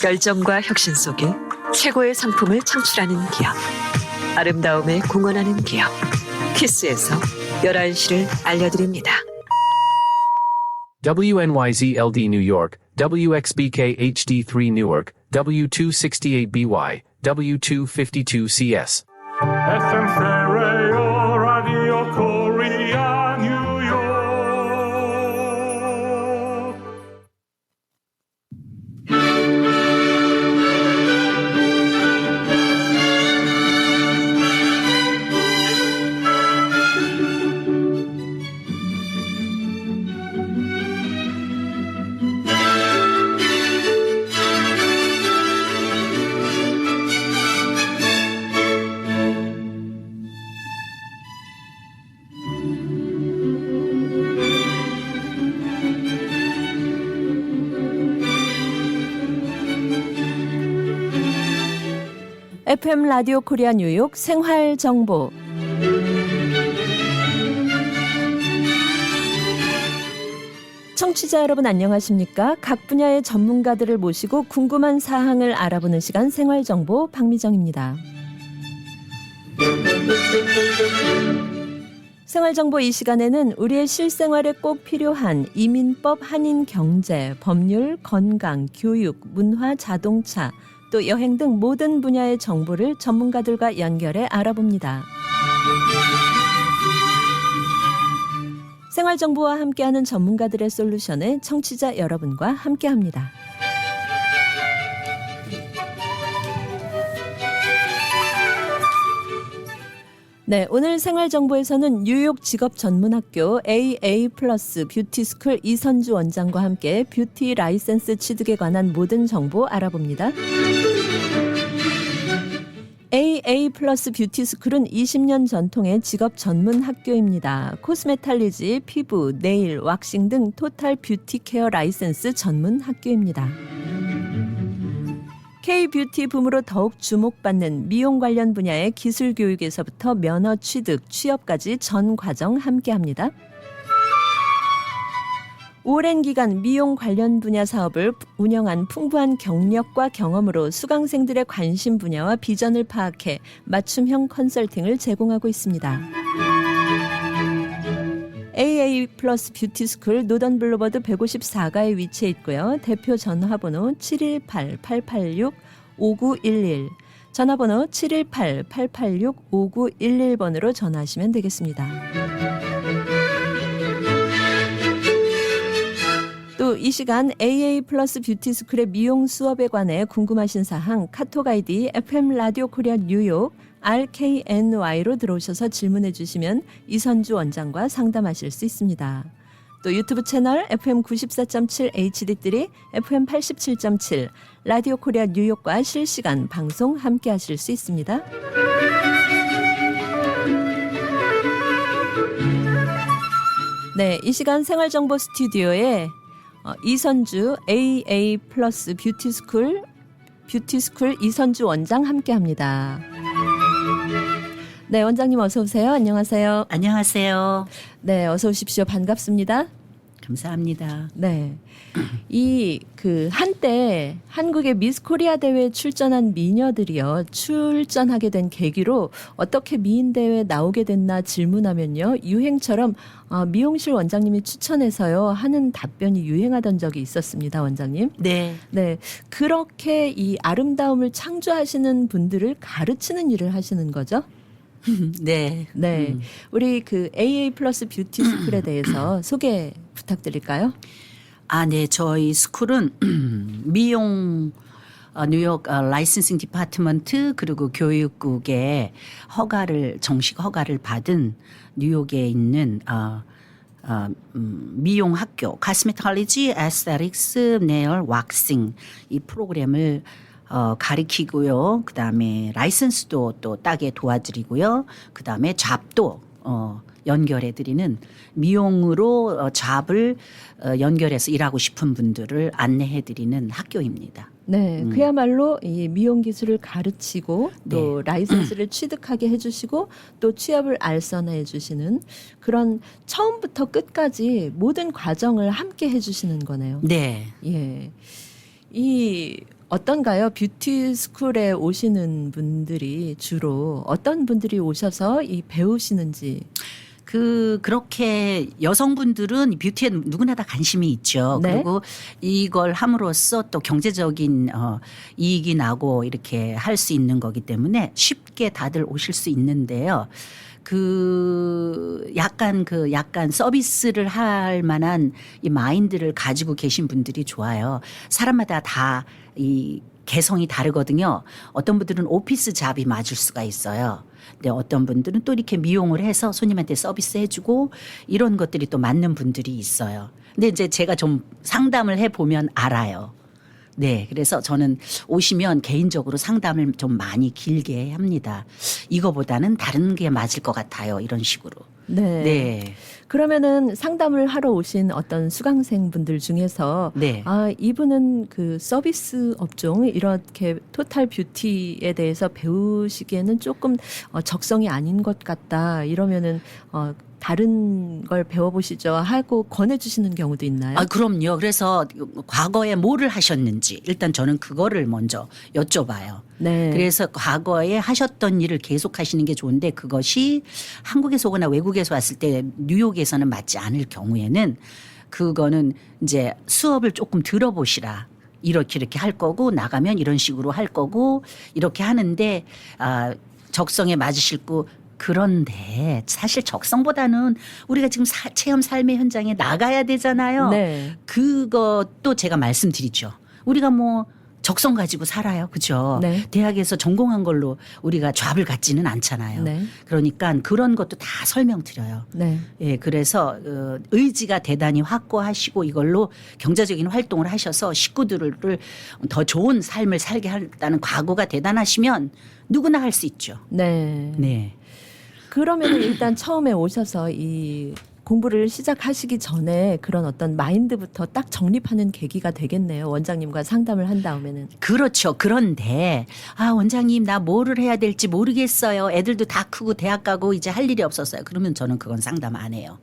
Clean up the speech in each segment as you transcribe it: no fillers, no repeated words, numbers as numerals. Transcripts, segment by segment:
열정과 혁신 속에 최고의 상품을 창출하는 기업. 아름다움에 공헌하는 기업. 키스에서 11시를 알려드립니다. WNYZ-LD New York, WXBK HD3 Newark, W268BY, W252CS. FM stereo radio Korea New York. FM 라디오 코리아 뉴욕 생활 정보. 청취자 여러분 안녕하십니까? 각 분야의 전문가들을 모시고 궁금한 사항을 알아보는 시간 생활 정보 박미정입니다. 생활 정보 이 시간에는 우리의 실생활에 꼭 필요한 이민법, 한인 경제, 법률, 건강, 교육, 문화, 자동차, 또 여행 등 모든 분야의 정보를 전문가들과 연결해 알아봅니다. 생활정보와 함께하는 전문가들의 솔루션에 청취자 여러분과 함께합니다. 네, 오늘 생활정보에서는 뉴욕 직업전문학교 AA 플러스 뷰티스쿨 이선주 원장과 함께 뷰티 라이센스 취득에 관한 모든 정보 알아봅니다. AA 플러스 뷰티스쿨은 20년 전통의 직업 전문 학교입니다. 코스메탈리지, 피부, 네일, 왁싱 등 토탈 뷰티 케어 라이센스 전문 학교입니다. K-뷰티 붐으로 더욱 주목받는 미용 관련 분야의 기술 교육에서부터 면허 취득, 취업까지 전 과정 함께합니다. 오랜 기간 미용 관련 분야 사업을 운영한 풍부한 경력과 경험으로 수강생들의 관심 분야와 비전을 파악해 맞춤형 컨설팅을 제공하고 있습니다. AA 플러스 뷰티스쿨 노던 블루버드 154가에 위치해 있고요. 대표 전화번호 718-886-5911, 전화번호 718-886-5911번으로 전화하시면 되겠습니다. 또 이 시간 AA 플러스 뷰티스쿨의 미용 수업에 관해 궁금하신 사항 카톡 아이디 FM 라디오 코리아 뉴욕 RKNY로 들어오셔서 질문해 주시면 이선주 원장과 상담하실 수 있습니다. 또 유튜브 채널 FM 94.7 HD3, FM 87.7 라디오 코리아 뉴욕과 실시간 방송 함께 하실 수 있습니다. 네, 이 시간 생활정보 스튜디오에 이선주 AA 플러스 뷰티스쿨 이선주 원장 함께합니다. 네, 원장님 어서 오세요. 안녕하세요. 안녕하세요. 네, 어서 오십시오. 반갑습니다. 감사합니다. 네, 한때 한국의 미스 코리아 대회에 출전한 미녀들이요 출전하게 된 계기로 어떻게 미인 대회에 나오게 됐나 질문하면요 유행처럼 미용실 원장님이 추천해서요 하는 답변이 유행하던 적이 있었습니다, 원장님. 네. 네, 그렇게 이 아름다움을 창조하시는 분들을 가르치는 일을 하시는 거죠? 네. 네, 우리 AA 플러스 뷰티 스쿨에 대해서 소개 부탁드릴까요? 네. 저희 스쿨은 미용 뉴욕 라이센싱 디파트먼트 그리고 교육국의 정식 허가를 받은 뉴욕에 있는 미용 학교, 카스메탈리지, 에스테틱스, 네일, 왁싱 이 프로그램을 가리키고요. 그다음에 라이센스도 또 따게 도와드리고요. 그다음에 잡도 연결해드리는 미용으로 잡을 연결해서 일하고 싶은 분들을 안내해드리는 학교입니다. 네, 그야말로 이 미용 기술을 가르치고 또 네. 라이센스를 취득하게 해주시고 또 취업을 알선해 주시는 그런 처음부터 끝까지 모든 과정을 함께 해주시는 거네요. 네. 예, 이 어떤가요? 뷰티 스쿨에 오시는 분들이 주로 어떤 분들이 오셔서 이 배우시는지. 그렇게 여성분들은 뷰티에 누구나 다 관심이 있죠. 네. 그리고 이걸 함으로써 또 경제적인 이익이 나고 이렇게 할 수 있는 거기 때문에 쉽게 다들 오실 수 있는데요. 약간 서비스를 할 만한 이 마인드를 가지고 계신 분들이 좋아요. 사람마다 다 이 개성이 다르거든요. 어떤 분들은 오피스 잡이 맞을 수가 있어요. 근데 어떤 분들은 또 이렇게 미용을 해서 손님한테 서비스 해주고 이런 것들이 또 맞는 분들이 있어요. 근데 이제 제가 좀 상담을 해보면 알아요. 네. 그래서 저는 오시면 개인적으로 상담을 좀 많이 길게 합니다. 이거보다는 다른 게 맞을 것 같아요. 이런 식으로. 네. 네. 그러면은 상담을 하러 오신 어떤 수강생 분들 중에서 네. 아, 이분은 그 서비스 업종 이렇게 토탈 뷰티에 대해서 배우시기에는 조금 적성이 아닌 것 같다. 이러면은 다른 걸 배워보시죠 하고 권해주시는 경우도 있나요? 아, 그럼요. 그래서 과거에 뭐를 하셨는지 일단 저는 그거를 먼저 여쭤봐요. 네. 그래서 과거에 하셨던 일을 계속 하시는 게 좋은데 그것이 한국에서 오거나 외국에서 왔을 때 뉴욕에서는 맞지 않을 경우에는 그거는 이제 수업을 조금 들어보시라. 이렇게 할 거고 나가면 이런 식으로 할 거고 이렇게 하는데 적성에 맞으실고 그런데 사실 적성보다는 우리가 지금 체험 삶의 현장에 나가야 되잖아요. 네. 그것도 제가 말씀드리죠. 우리가 뭐 적성 가지고 살아요. 그죠? 네. 대학에서 전공한 걸로 우리가 잡을 갖지는 않잖아요. 네. 그러니까 그런 것도 다 설명드려요. 네. 예, 그래서 의지가 대단히 확고하시고 이걸로 경제적인 활동을 하셔서 식구들을 더 좋은 삶을 살게 한다는 각오가 대단하시면 누구나 할 수 있죠. 네. 네. 그러면 일단 처음에 오셔서 이 공부를 시작하시기 전에 그런 어떤 마인드부터 딱 정립하는 계기가 되겠네요. 원장님과 상담을 한 다음에는. 그렇죠. 그런데 원장님 나 뭐를 해야 될지 모르겠어요. 애들도 다 크고 대학 가고 이제 할 일이 없었어요. 그러면 저는 그건 상담 안 해요.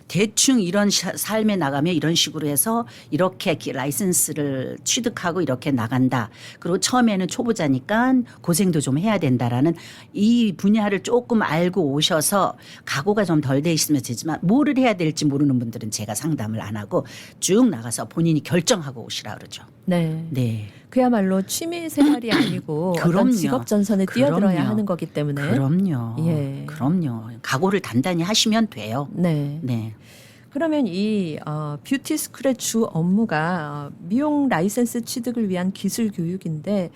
대충 이런 삶에 나가면 이런 식으로 해서 이렇게 라이센스를 취득하고 이렇게 나간다. 그리고 처음에는 초보자니까 고생도 좀 해야 된다라는 이 분야를 조금 알고 오셔서 각오가 좀 덜 돼 있으면 되지만 뭐를 해야 될지 모르는 분들은 제가 상담을 안 하고 쭉 나가서 본인이 결정하고 오시라 그러죠. 네. 네. 그야말로 취미 생활이 아니고 어떤 그럼요. 직업 전선에 뛰어들어야 그럼요. 하는 거기 때문에. 그럼요. 예. 그럼요. 각오를 단단히 하시면 돼요. 네. 네. 그러면 이 뷰티 스쿨의 주 업무가 미용 라이센스 취득을 위한 기술 교육인데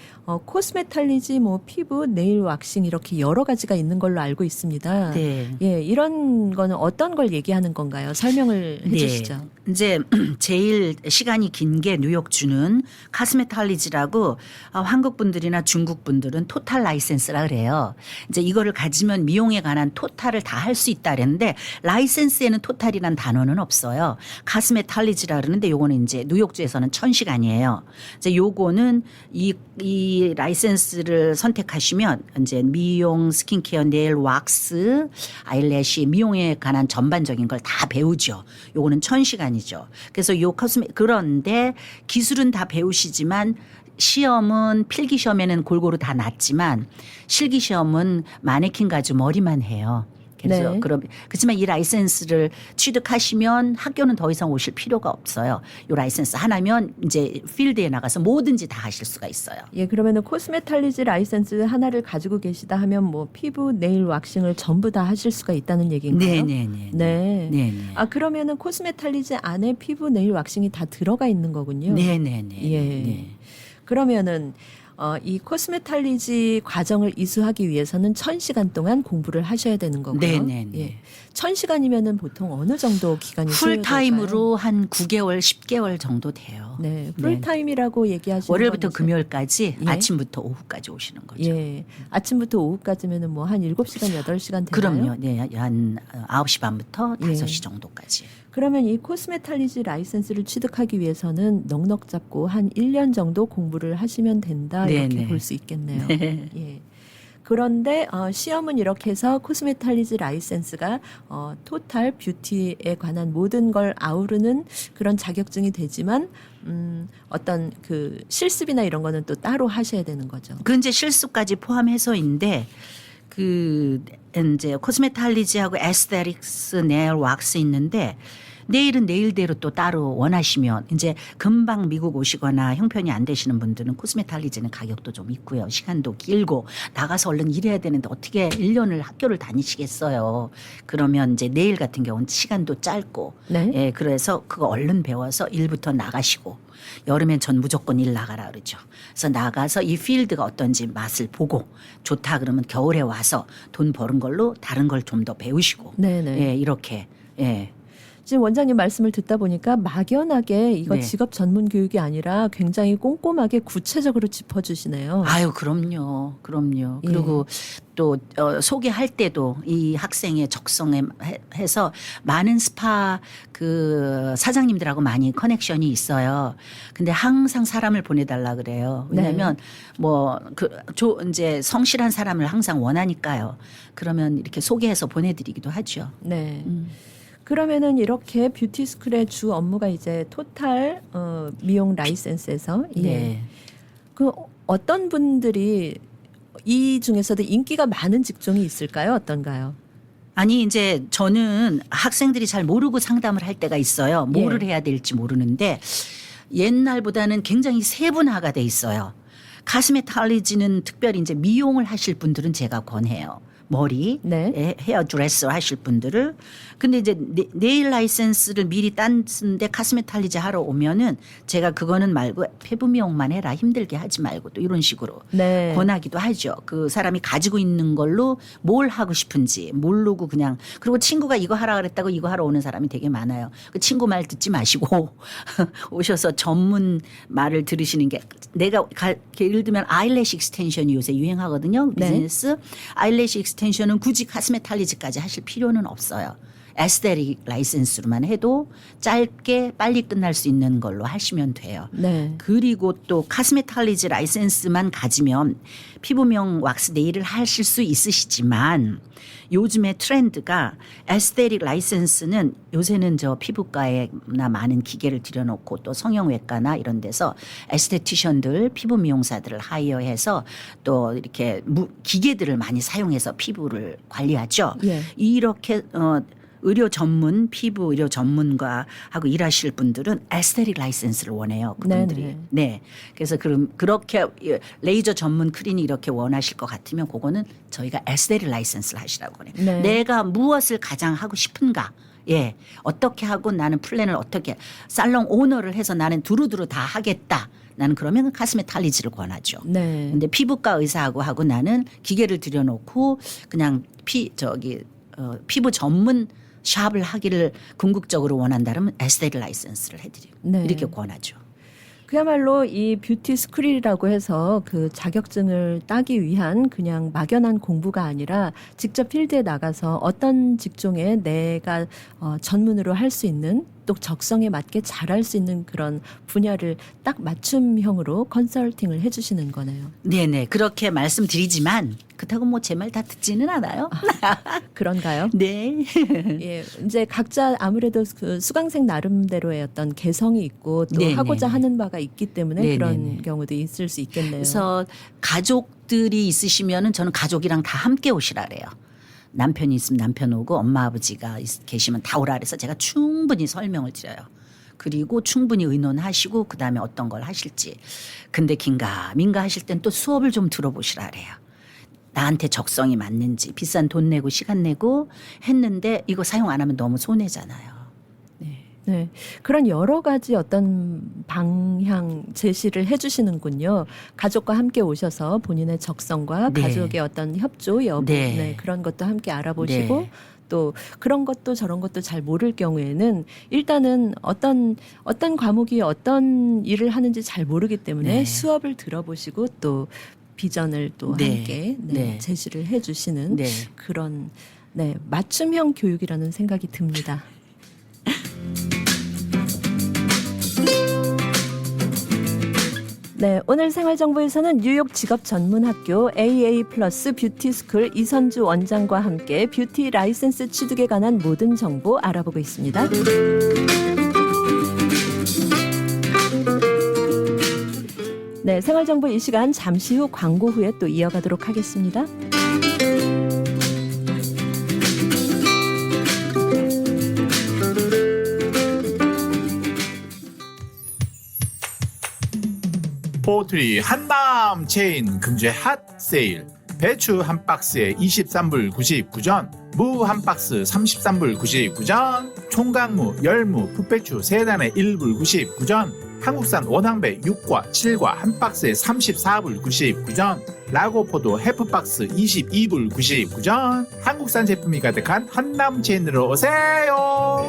코스메탈리지, 뭐 피부, 네일 왁싱 이렇게 여러 가지가 있는 걸로 알고 있습니다. 네. 예, 이런 거는 어떤 걸 얘기하는 건가요? 설명을 해주시죠. 네. 이제 제일 시간이 긴 게 뉴욕주는 카스메탈리지라고 한국 분들이나 중국 분들은 토탈 라이센스라 그래요. 이제 이거를 가지면 미용에 관한 토탈을 다 할 수 있다 그랬는데 라이센스에는 토탈이란 단어는 없어요. 카스메탈리지라 그러는데 요거는 이제 뉴욕주에서는 1000시간이에요. 이제 요거는 이 라이센스를 선택하시면 이제 미용, 스킨케어, 네일, 왁스, 아이래쉬, 미용에 관한 전반적인 걸 다 배우죠. 요거는 1000시간이죠. 그래서 그런데 기술은 다 배우시지만 시험은 필기 시험에는 골고루 다 났지만 실기 시험은 마네킹 가지고 머리만 해요. 그래서 네. 그렇지만 이 라이센스를 취득하시면 학교는 더 이상 오실 필요가 없어요. 이 라이센스 하나면 이제 필드에 나가서 뭐든지 다 하실 수가 있어요. 예, 그러면은 코스메탈리지 라이센스 하나를 가지고 계시다 하면 뭐 피부, 네일 왁싱을 전부 다 하실 수가 있다는 얘기인가요? 네네네. 네. 네네. 그러면은 코스메탈리지 안에 피부, 네일 왁싱이 다 들어가 있는 거군요. 네네네. 예. 네. 그러면은 이 코스메탈리지 과정을 이수하기 위해서는 1000시간 동안 공부를 하셔야 되는 거고요. 네네네. 예. 1000시간이면은 보통 어느 정도 기간이 풀타임으로 한 9개월, 10개월 정도 돼요. 네, 풀타임이라고 얘기하시는 월요일부터 건 이제- 금요일까지 예. 아침부터 오후까지 오시는 거죠. 예. 아침부터 오후까지면은 뭐 한 7시간, 8시간 되나요? 그럼요. 네, 한 9시 반부터 예. 5시 정도까지. 그러면 이 코스메탈리지 라이센스를 취득하기 위해서는 넉넉 잡고 한 1년 정도 공부를 하시면 된다 이렇게 네네. 볼 수 있겠네요. 네. 예. 그런데 시험은 이렇게 해서 코스메탈리즈 라이센스가 토탈 뷰티에 관한 모든 걸 아우르는 그런 자격증이 되지만 어떤 그 실습이나 이런 거는 또 따로 하셔야 되는 거죠. 그 이제 실수까지 포함해서인데 그 이제 코스메탈리지하고 에스테틱스, 네일 왁스 있는데 내일은 내일대로 또 따로 원하시면 이제 금방 미국 오시거나 형편이 안 되시는 분들은 코스메탈리지는 가격도 좀 있고요. 시간도 길고 나가서 얼른 일해야 되는데 어떻게 1년을 학교를 다니시겠어요. 그러면 이제 내일 같은 경우는 시간도 짧고 네. 예, 그래서 그거 얼른 배워서 일부터 나가시고 여름엔 전 무조건 일 나가라 그러죠. 그래서 나가서 이 필드가 어떤지 맛을 보고 좋다 그러면 겨울에 와서 돈 버는 걸로 다른 걸 좀 더 배우시고 네네. 예, 이렇게 예. 지금 원장님 말씀을 듣다 보니까 막연하게 이거 네. 직업 전문 교육이 아니라 굉장히 꼼꼼하게 구체적으로 짚어주시네요. 아유, 그럼요. 그럼요. 예. 그리고 또 소개할 때도 이 학생의 적성에 해서 많은 스파 그 사장님들하고 많이 커넥션이 있어요. 근데 항상 사람을 보내달라 그래요. 왜냐하면 이제 성실한 사람을 항상 원하니까요. 그러면 이렇게 소개해서 보내드리기도 하죠. 네. 그러면은 이렇게 뷰티스쿨의 주 업무가 이제 토탈 미용 라이센스에서 예. 네. 그 어떤 분들이 이 중에서도 인기가 많은 직종이 있을까요? 어떤가요? 아니 이제 저는 학생들이 잘 모르고 상담을 할 때가 있어요. 뭐를 해야 될지 모르는데 옛날보다는 굉장히 세분화가 돼 있어요. 카스메탈리지는 특별히 이제 미용을 하실 분들은 제가 권해요. 머리, 네. 헤어 드레서 하실 분들을. 근데 이제 네일 라이센스를 미리 땄는데 카스메탈리지 하러 오면은 제가 그거는 말고 피부 미용만 해라. 힘들게 하지 말고 또 이런 식으로 네. 권하기도 하죠. 그 사람이 가지고 있는 걸로 뭘 하고 싶은지 모르고 그냥. 그리고 친구가 이거 하라 그랬다고 이거 하러 오는 사람이 되게 많아요. 그 친구 말 듣지 마시고 오셔서 전문 말을 들으시는 게 내가 예를 들면 아이래쉬 익스텐션이 요새 유행하거든요. 네. 비즈니스. 아이래쉬 익스텐션은 굳이 카스메탈리지까지 하실 필요는 없어요. 에스테틱 라이센스로만 해도 짧게 빨리 끝날 수 있는 걸로 하시면 돼요. 네. 그리고 또 카스메탈리지 라이센스만 가지면 피부미용 왁스 네일을 하실 수 있으시지만 요즘에 트렌드가 에스테틱 라이센스는 요새는 저 피부과에나 많은 기계를 들여놓고 또 성형외과나 이런 데서 에스테티션들 피부 미용사들을 하이어해서 또 이렇게 기계들을 많이 사용해서 피부를 관리하죠. 예. 이렇게 의료 전문 피부 의료 전문가하고 일하실 분들은 에스테틱 라이센스를 원해요. 그분들이. 네네. 네. 그래서 그렇게 레이저 전문 클리닉 이렇게 원하실 것 같으면 그거는 저희가 에스테틱 라이센스를 하시라고 해요. 네. 내가 무엇을 가장 하고 싶은가. 예. 어떻게 하고 나는 플랜을 어떻게 살롱 오너를 해서 나는 두루두루 다 하겠다. 나는 그러면 카스메탈리지를 권하죠. 네. 근데 피부과 의사하고 하고 나는 기계를 들여놓고 그냥 피부 전문 샵을 하기를 궁극적으로 원한다면 에스테틱 라이센스를 해드리고 네. 이렇게 권하죠. 그야말로 이 뷰티 스쿨이라고 해서 그 자격증을 따기 위한 그냥 막연한 공부가 아니라 직접 필드에 나가서 어떤 직종에 내가 전문으로 할 수 있는 또 적성에 맞게 잘할 수 있는 그런 분야를 딱 맞춤형으로 컨설팅을 해주시는 거네요. 네네 그렇게 말씀드리지만 그렇다고 뭐 제 말 다 듣지는 않아요. 그런가요? 네. 예, 이제 각자 아무래도 그 수강생 나름대로의 어떤 개성이 있고 또 네네. 하고자 하는 바가 있기 때문에 네네네. 그런 경우도 있을 수 있겠네요. 그래서 가족들이 있으시면은 저는 가족이랑 다 함께 오시라 그래요. 남편이 있으면 남편 오고 엄마 아버지가 계시면 다 오라 그래서 제가 충분히 설명을 드려요. 그리고 충분히 의논하시고 그다음에 어떤 걸 하실지. 근데 긴가민가 하실 땐 또 수업을 좀 들어보시라 그래요. 나한테 적성이 맞는지 비싼 돈 내고 시간 내고 했는데 이거 사용 안 하면 너무 손해잖아요. 네, 그런 여러 가지 어떤 방향 제시를 해주시는군요. 가족과 함께 오셔서 본인의 적성과 네. 가족의 어떤 협조 여부 네. 네, 그런 것도 함께 알아보시고 네. 또 그런 것도 저런 것도 잘 모를 경우에는 일단은 어떤 과목이 어떤 일을 하는지 잘 모르기 때문에 네. 수업을 들어보시고 또 비전을 또 네. 함께 네. 제시를 해주시는 네. 그런 맞춤형 교육이라는 생각이 듭니다. 네, 오늘 생활정보에서는 뉴욕 직업전문학교 AA 플러스 뷰티스쿨 이선주 원장과 함께 뷰티 라이센스 취득에 관한 모든 정보 알아보고 있습니다. 네, 생활정보 이 시간 잠시 후 광고 후에 또 이어가도록 하겠습니다. 포트리 한남 체인 금주의 핫 세일. 배추 한 박스에 23불 99전, 무 한 박스 33불 99전, 총각무, 열무, 풋배추 3단에 1불 99전, 한국산 원황배 6과 7과 한 박스에 34불 99전, 라고포도 해프박스 22불 99전, 한국산 제품이 가득한 한남 체인으로 오세요.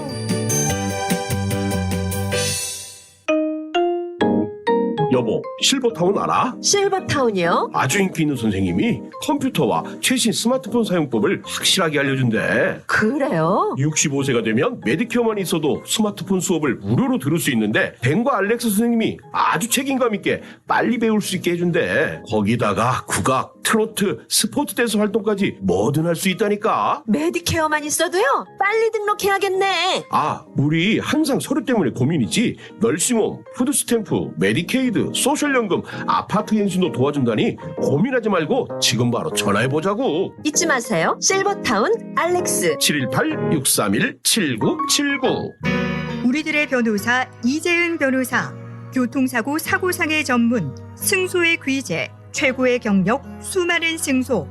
여보, 실버타운 알아? 실버타운이요? 아주 인기 있는 선생님이 컴퓨터와 최신 스마트폰 사용법을 확실하게 알려준대. 그래요? 65세가 되면 메디케어만 있어도 스마트폰 수업을 무료로 들을 수 있는데 벤과 알렉스 선생님이 아주 책임감 있게 빨리 배울 수 있게 해준대. 거기다가 국악, 트로트, 스포츠 댄스 활동까지 뭐든 할 수 있다니까. 메디케어만 있어도요? 빨리 등록해야겠네. 아, 우리 항상 서류 때문에 고민이지. 널싱홈, 푸드스탬프, 메디케이드, 소셜연금, 아파트 갱신도 도와준다니 고민하지 말고 지금 바로 전화해보자고. 잊지 마세요. 실버타운 알렉스. 718-631-7979. 우리들의 변호사 이재은 변호사. 교통사고 사고상해 전문, 승소의 귀재, 최고의 경력, 수많은 승소.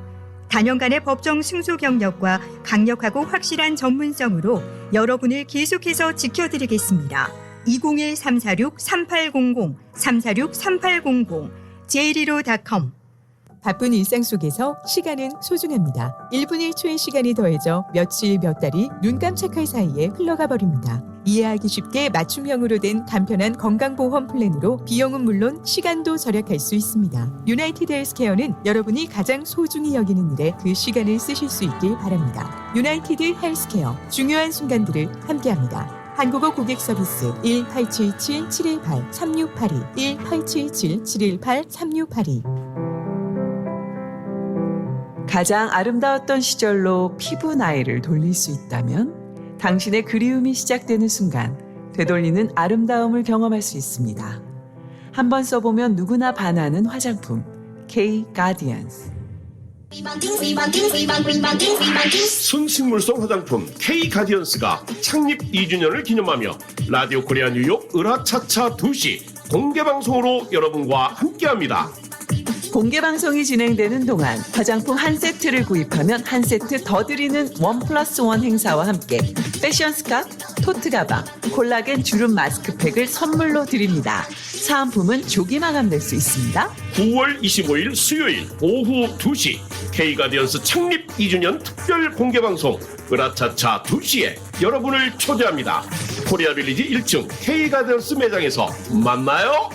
단연간의 법정 승소 경력과 강력하고 확실한 전문성으로 여러분을 계속해서 지켜드리겠습니다. 201-346-3800, 346-3800, j115.com. 바쁜 일상 속에서 시간은 소중합니다. 1분 1초의 시간이 더해져 며칠 몇 달이 눈 깜짝할 사이에 흘러가 버립니다. 이해하기 쉽게 맞춤형으로 된 간편한 건강보험 플랜으로 비용은 물론 시간도 절약할 수 있습니다. 유나이티드 헬스케어는 여러분이 가장 소중히 여기는 일에 그 시간을 쓰실 수 있길 바랍니다. 유나이티드 헬스케어, 중요한 순간들을 함께합니다. 한국어 고객 서비스 1877-718-3682, 1877-718-3682. 가장 아름다웠던 시절로 피부 나이를 돌릴 수 있다면 당신의 그리움이 시작되는 순간 되돌리는 아름다움을 경험할 수 있습니다. 한번 써보면 누구나 반하는 화장품 K 가디언스. 순식물성 화장품 K 가디언스가 창립 2주년을 기념하며 라디오 코리아 뉴욕 으라차차 2시 공개방송으로 여러분과 함께합니다. 공개방송이 진행되는 동안 화장품 한 세트를 구입하면 한 세트 더 드리는 1+1 행사와 함께 패션 스카프, 토트 가방, 콜라겐 주름 마스크팩을 선물로 드립니다. 사은품은 조기 마감될 수 있습니다. 9월 25일 수요일 오후 2시 K가디언스 창립 2주년 특별 공개방송 으라차차 2시에 여러분을 초대합니다. 코리아빌리지 1층 K가디언스 매장에서 만나요.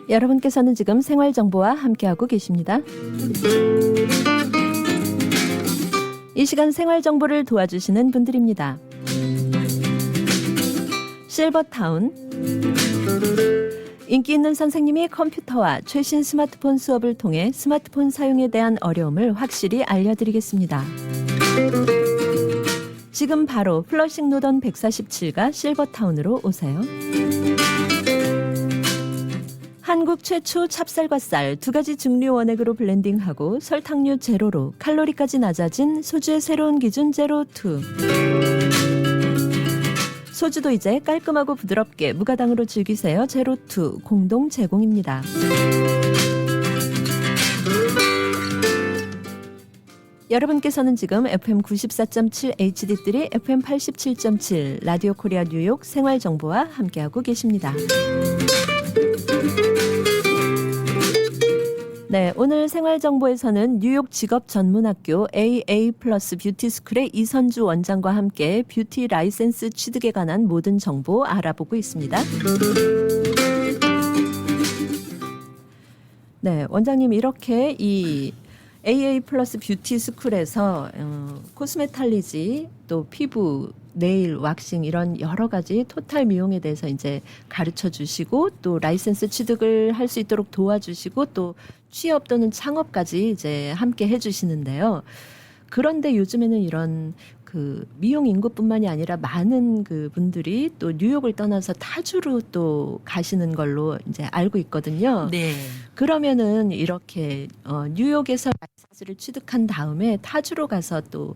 여러분께서는 지금 생활정보와 함께하고 계십니다. 이 시간 생활정보를 도와주시는 분들입니다. 실버타운, 인기 있는 선생님이 컴퓨터와 최신 스마트폰 수업을 통해 스마트폰 사용에 대한 어려움을 확실히 알려드리겠습니다. 지금 바로 플러싱 노던 147가 실버타운으로 오세요. 한국 최초 찹쌀과 쌀 두 가지 증류 원액으로 블렌딩하고 설탕류 제로로 칼로리까지 낮아진 소주의 새로운 기준 제로2. 소주도 이제 깔끔하고 부드럽게 무가당으로 즐기세요. 제로2 공동 제공입니다. 여러분께서는 지금 FM 94.7 HD3, FM 87.7 라디오 코리아 뉴욕 생활정보와 함께하고 계십니다. 네, 오늘 생활정보에서는 뉴욕 직업전문학교 AA 플러스 뷰티스쿨의 이선주 원장과 함께 뷰티 라이센스 취득에 관한 모든 정보 알아보고 있습니다. 네, 원장님 이렇게 이 AA 플러스 뷰티 스쿨에서 코스메탈리지 또 피부 네일 왁싱 이런 여러 가지 토탈 미용에 대해서 이제 가르쳐 주시고 또 라이센스 취득을 할 수 있도록 도와주시고 또 취업 또는 창업까지 이제 함께 해 주시는데요. 그런데 요즘에는 이런 그 미용 인구뿐만이 아니라 많은 그 분들이 또 뉴욕을 떠나서 타주로 또 가시는 걸로 이제 알고 있거든요. 네. 그러면은 이렇게 뉴욕에서 라이센스를 취득한 다음에 타주로 가서 또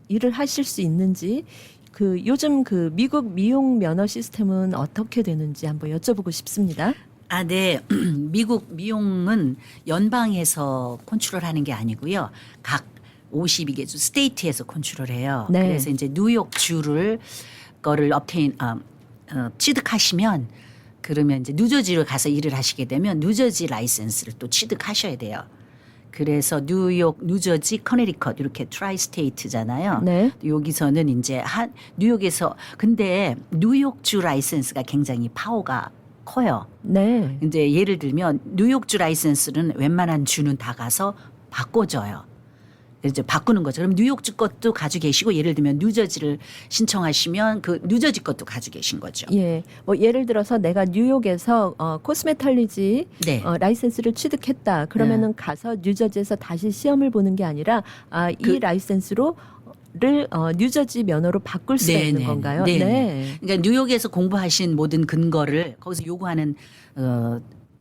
일을 하실 수 있는지 그 요즘 그 미국 미용 면허 시스템은 어떻게 되는지 한번 여쭤보고 싶습니다. 아, 네. 미국 미용은 연방에서 컨트롤하는 게 아니고요. 각 52개 주 스테이트에서 컨트롤해요. 네. 그래서 이제 뉴욕 주를 거를 취득하시면 그러면 이제 뉴저지로 가서 일을 하시게 되면 뉴저지 라이센스를 또 취득하셔야 돼요. 그래서 뉴욕, 뉴저지, 커네리컷 이렇게 트라이스테이트잖아요. 네. 여기서는 이제 뉴욕에서 근데 뉴욕주 라이센스가 굉장히 파워가 커요. 네. 이제 예를 들면 뉴욕주 라이센스는 웬만한 주는 다 가서 바꿔줘요. 이제 바꾸는 거죠. 그럼 뉴욕주 것도 가지고 계시고 예를 들면 뉴저지를 신청하시면 그 뉴저지 것도 가지고 계신 거죠. 예. 뭐 예를 들어서 내가 뉴욕에서 코스메탈리지 네. 라이센스를 취득했다. 그러면은 가서 뉴저지에서 다시 시험을 보는 게 아니라 이 라이센스를 뉴저지 면허로 바꿀 수가 있는 건가요? 네. 그러니까 뉴욕에서 공부하신 모든 근거를 거기서 요구하는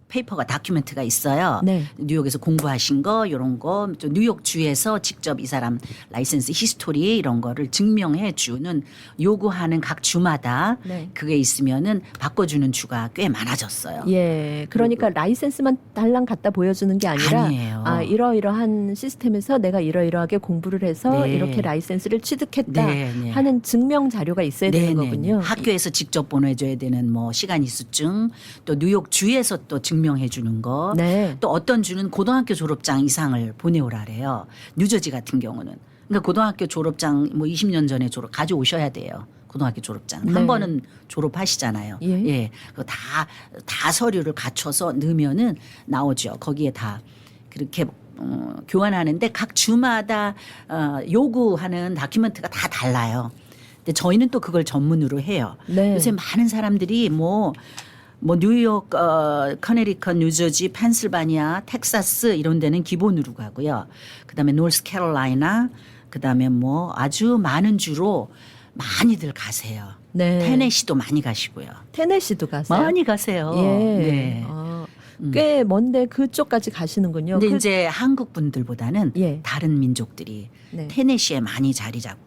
페이퍼가 다큐멘트가 있어요. 네. 뉴욕에서 공부하신 거 이런 거 뉴욕 주에서 직접 이 사람 라이센스 히스토리 이런 거를 증명해 주는 요구하는 각 주마다 네. 그게 있으면은 바꿔주는 주가 꽤 많아졌어요. 예. 그러니까 라이센스만 달랑 갖다 보여주는 게 아니라 아니에요. 이러이러한 시스템에서 내가 이러이러하게 공부를 해서 네. 이렇게 라이센스를 취득했다 네, 네. 하는 증명 자료가 있어야 되는 네네. 거군요. 학교에서 직접 보내줘야 되는 뭐 시간 이수증 또 뉴욕 주에서 또 증명해 주는 거. 네. 또 어떤 주는 고등학교 졸업장 이상을 보내오라 그래요. 뉴저지 같은 경우는. 그러니까 고등학교 졸업장 뭐 20년 전에 가져오셔야 돼요. 고등학교 졸업장. 네. 한 번은 졸업하시잖아요. 예. 그거 다 서류를 갖춰서 넣으면은 나오죠. 거기에 다 그렇게 교환하는데 각 주마다 요구하는 다큐멘트가 다 달라요. 근데 저희는 또 그걸 전문으로 해요. 네. 요새 많은 사람들이 뭐 뉴욕, 커네리컷, 뉴저지, 펜실바니아, 텍사스 이런 데는 기본으로 가고요. 그다음에 노스캐롤라이나, 그다음에 뭐 아주 많은 주로 많이들 가세요. 네. 테네시도 많이 가시고요. 테네시도 가세요? 많이 가세요. 예. 네. 꽤 먼데 그쪽까지 가시는군요. 근데 이제 한국 분들보다는 예. 다른 민족들이 네. 테네시에 많이 자리 잡고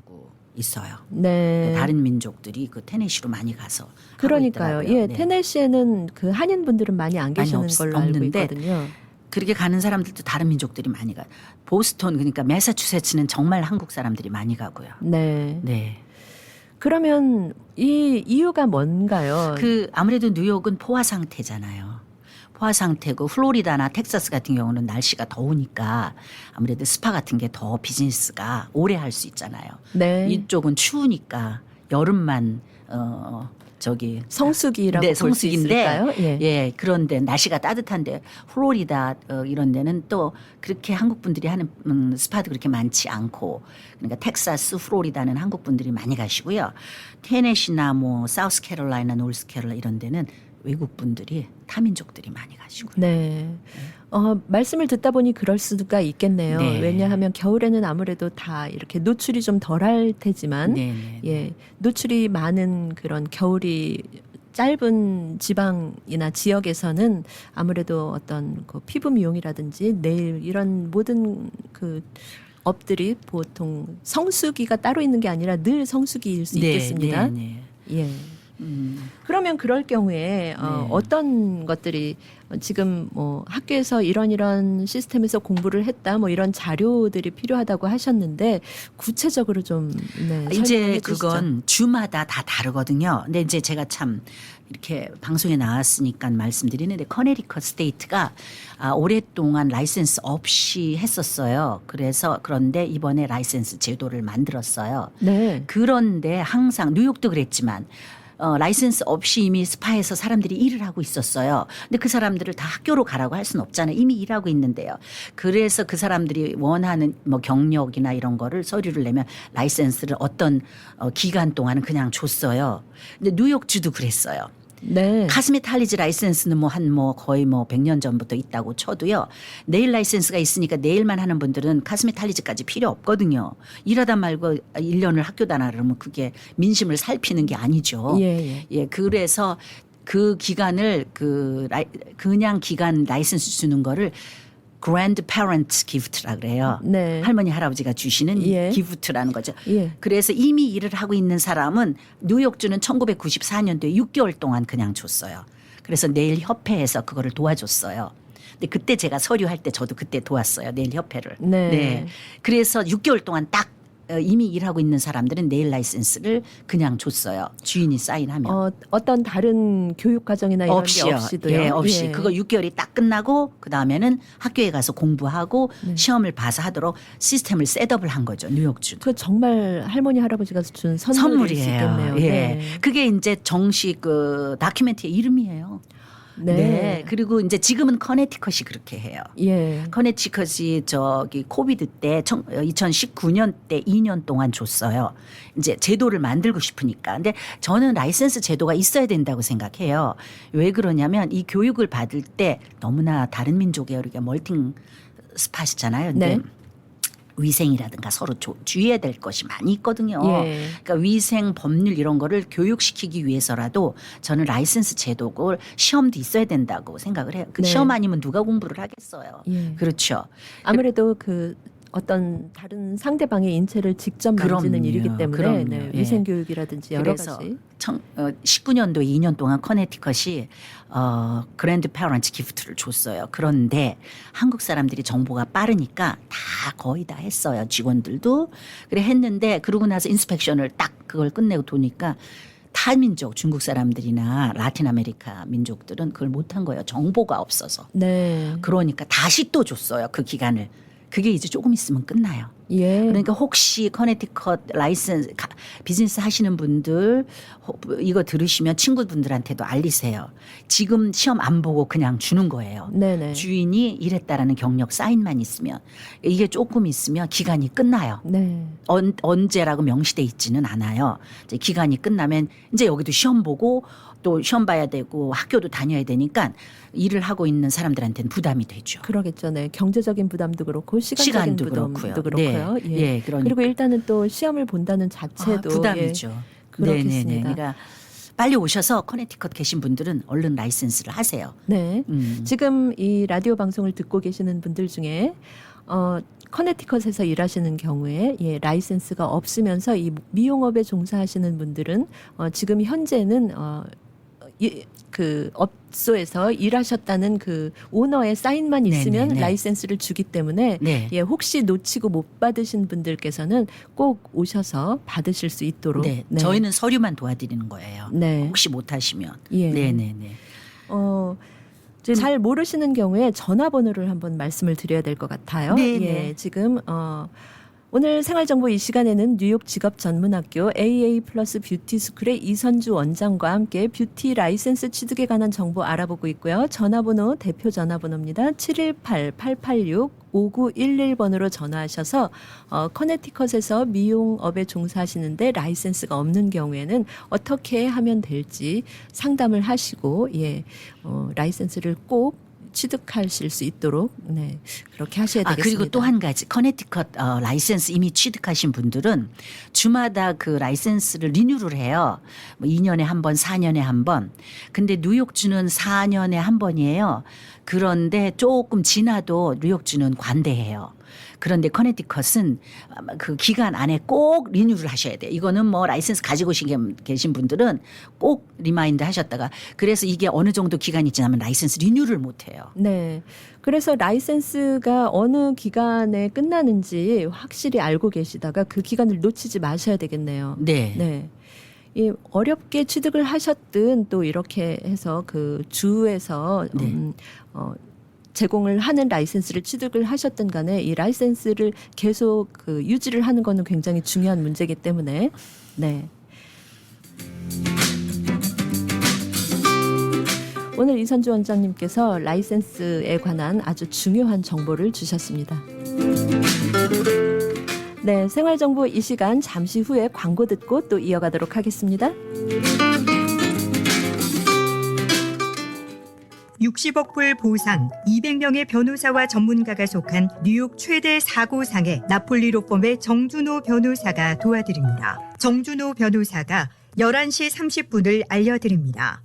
있어요. 네. 다른 민족들이 그 테네시로 많이 가서 그러니까요. 하고 있더라고요. 예, 네. 테네시에는 그 한인 분들은 많이 안 계시는 많이 걸로 알고 없는데 있거든요. 그렇게 가는 사람들도 다른 민족들이 많이 가요. 보스턴 그러니까 매사추세츠는 정말 한국 사람들이 많이 가고요. 네. 네. 그러면 이 이유가 뭔가요? 그 아무래도 뉴욕은 포화 상태잖아요. 포화 상태고 플로리다나 텍사스 같은 경우는 날씨가 더우니까 아무래도 스파 같은 게 더 비즈니스가 오래 할 수 있잖아요. 네. 이쪽은 추우니까 여름만 성수기라고 네, 볼 수 성수기인데 있을까요? 예. 그런데 날씨가 따뜻한데 플로리다 이런 데는 또 그렇게 한국 분들이 하는 스파도 그렇게 많지 않고 그러니까 텍사스, 플로리다는 한국 분들이 많이 가시고요. 테네시나 뭐 사우스캐롤라이나, 노스캐롤라이나 이런 데는 외국 분들이 타민족들이 많이 가시고요. 네. 말씀을 듣다 보니 그럴 수가 있겠네요. 네. 왜냐하면 겨울에는 아무래도 다 이렇게 노출이 좀 덜할 테지만 네. 예, 노출이 많은 그런 겨울이 짧은 지방이나 지역에서는 아무래도 어떤 그 피부 미용이라든지 네일 이런 모든 그 업들이 보통 성수기가 따로 있는 게 아니라 늘 성수기일 수 있겠습니다. 네. 예. 그러면 그럴 경우에 어떤 것들이 지금 뭐 학교에서 이런 시스템에서 공부를 했다 뭐 이런 자료들이 필요하다고 하셨는데 구체적으로 좀 이제 설명해 주시죠. 그건 주마다 다 다르거든요. 근데 이제 제가 참 이렇게 방송에 나왔으니까 말씀드리는데 커네리컷 스테이트가 오랫동안 라이센스 없이 했었어요. 그런데 이번에 라이센스 제도를 만들었어요. 네. 그런데 항상 뉴욕도 그랬지만 라이센스 없이 이미 스파에서 사람들이 일을 하고 있었어요. 근데 그 사람들을 다 학교로 가라고 할 수는 없잖아요. 이미 일하고 있는데요. 그래서 그 사람들이 원하는 뭐 경력이나 이런 거를 서류를 내면 라이센스를 어떤 기간 동안은 그냥 줬어요. 근데 뉴욕주도 그랬어요. 네. 카스메탈리즈 라이센스는 거의 100년 전부터 있다고 쳐도요. 네일 라이센스가 있으니까 네일만 하는 분들은 카스메탈리즈까지 필요 없거든요. 일하다 말고 1년을 학교 다나 그러면 그게 민심을 살피는 게 아니죠. 예. 예, 그래서 그 기간을 그냥 기간 라이센스 주는 거를 grandparent gift라 그래요. 네. 할머니 할아버지가 주시는 예. 기프트라는 거죠. 예. 그래서 이미 일을 하고 있는 사람은 뉴욕주는 1994년도에 6개월 동안 그냥 줬어요. 그래서 네일 협회에서 그거를 도와줬어요. 근데 그때 제가 서류할 때 저도 그때 도왔어요. 네일 협회를. 네. 그래서 6개월 동안 딱 이미 일하고 있는 사람들은 네일 라이센스를 그냥 줬어요. 주인이 사인하면. 어떤 다른 교육 과정이나 이런 없이요. 게 없이도요. 예, 없이. 예. 그거 6개월이 딱 끝나고 그다음에는 학교에 가서 공부하고 시험을 봐서 하도록 시스템을 셋업을 한 거죠. 뉴욕주. 그 정말 할머니 할아버지가 준 선물일 수 선물이에요. 있겠네요. 예. 네. 그게 이제 정식 그 다큐멘터리 이름이에요. 네. 네. 그리고 이제 지금은 커네티컷이 그렇게 해요. 예. 커네티컷이 코비드 때 2019년 때 2년 동안 줬어요. 이제 제도를 만들고 싶으니까. 근데 저는 라이센스 제도가 있어야 된다고 생각해요. 왜 그러냐면 이 교육을 받을 때 너무나 다른 민족의 우리가 멀팅 스팟이잖아요. 근데 네. 위생이라든가 서로 주의해야 될 것이 많이 있거든요. 예. 그러니까 위생 법률 이런 거를 교육시키기 위해서라도 저는 라이센스 제도를 시험도 있어야 된다고 생각을 해요. 그 네. 시험 아니면 누가 공부를 하겠어요. 예. 그렇죠. 아무래도 그 어떤 다른 상대방의 인체를 직접 만지는 그럼요. 일이기 때문에 그럼요. 네, 예. 위생 교육이라든지 여러 그래서 가지. 19년도 2년 동안 커네티컷이 그랜드 페어런트 기프트를 줬어요. 그런데 한국 사람들이 정보가 빠르니까 다 거의 다 했어요. 직원들도. 그래 했는데 그러고 나서 인스펙션을 딱 그걸 끝내고 도니까 타민족 중국 사람들이나 라틴 아메리카 민족들은 그걸 못한 거예요. 정보가 없어서. 네. 그러니까 다시 또 줬어요. 그 기간을. 그게 이제 조금 있으면 끝나요. 예. 그러니까 혹시 커네티컷 라이센스 비즈니스 하시는 분들 이거 들으시면 친구분들한테도 알리세요. 지금 시험 안 보고 그냥 주는 거예요. 네네. 주인이 이랬다라는 경력 사인만 있으면 이게 조금 있으면 기간이 끝나요. 네. 언제라고 명시돼 있지는 않아요. 이제 기간이 끝나면 이제 여기도 시험 보고 또 시험 봐야 되고 학교도 다녀야 되니까 일을 하고 있는 사람들한테는 부담이 되죠. 그러겠죠. 네. 경제적인 부담도 그렇고 시간적인 시간도 부담도 그렇고요. 그렇고요. 네. 예. 예, 그러니까. 그리고 일단은 또 시험을 본다는 자체도 부담이죠. 예. 그렇겠습니다. 네네네. 그러니까 빨리 오셔서 커네티컷 계신 분들은 얼른 라이센스를 하세요. 네. 지금 이 라디오 방송을 듣고 계시는 분들 중에 커네티컷에서 일하시는 경우에 라이센스가 없으면서 이 미용업에 종사하시는 분들은 지금 현재는 그 업소에서 일하셨다는 그 오너의 사인만 있으면 네네네. 라이센스를 주기 때문에 네. 혹시 놓치고 못 받으신 분들께서는 꼭 오셔서 받으실 수 있도록 네. 저희는 서류만 도와드리는 거예요. 네. 혹시 못하시면. 예. 네네네. 잘 모르시는 경우에 전화번호를 한번 말씀을 드려야 될 것 같아요. 네네. 예, 지금 오늘 생활정보 이 시간에는 뉴욕 직업전문학교 AA 플러스 뷰티스쿨의 이선주 원장과 함께 뷰티 라이센스 취득에 관한 정보 알아보고 있고요. 전화번호 대표 전화번호입니다. 718-886-5911번으로 전화하셔서 커네티컷에서 미용업에 종사하시는데 라이센스가 없는 경우에는 어떻게 하면 될지 상담을 하시고 라이센스를 꼭 취득하실 수 있도록 그렇게 하셔야 되겠습니다. 그리고 또 한 가지 커네티컷 라이센스 이미 취득하신 분들은 주마다 그 라이센스를 리뉴를 해요. 뭐 2년에 한 번, 4년에 한 번. 근데 뉴욕주는 4년에 한 번이에요. 그런데 조금 지나도 뉴욕주는 관대해요. 그런데 커네티컷은 그 기간 안에 꼭 리뉴를 하셔야 돼요. 이거는 뭐 라이센스 가지고 계신 분들은 꼭 리마인드 하셨다가 그래서 이게 어느 정도 기간이 지나면 라이센스 리뉴를 못 해요. 네. 그래서 라이센스가 어느 기간에 끝나는지 확실히 알고 계시다가 그 기간을 놓치지 마셔야 되겠네요. 네. 네. 이 어렵게 취득을 하셨든 또 이렇게 해서 그 주에서 제공을 하는 라이센스를 취득을 하셨든 간에 이 라이센스를 계속 그 유지를 하는 거는 굉장히 중요한 문제이기 때문에 네. 오늘 이선주 원장님께서 라이센스에 관한 아주 중요한 정보를 주셨습니다. 네, 생활정보 이 시간 잠시 후에 광고 듣고 또 이어가도록 하겠습니다. 60억 불 보상, 200명의 변호사와 전문가가 속한 뉴욕 최대 사고상의 나폴리로펌의 정준호 변호사가 도와드립니다. 정준호 변호사가 11시 30분을 알려드립니다.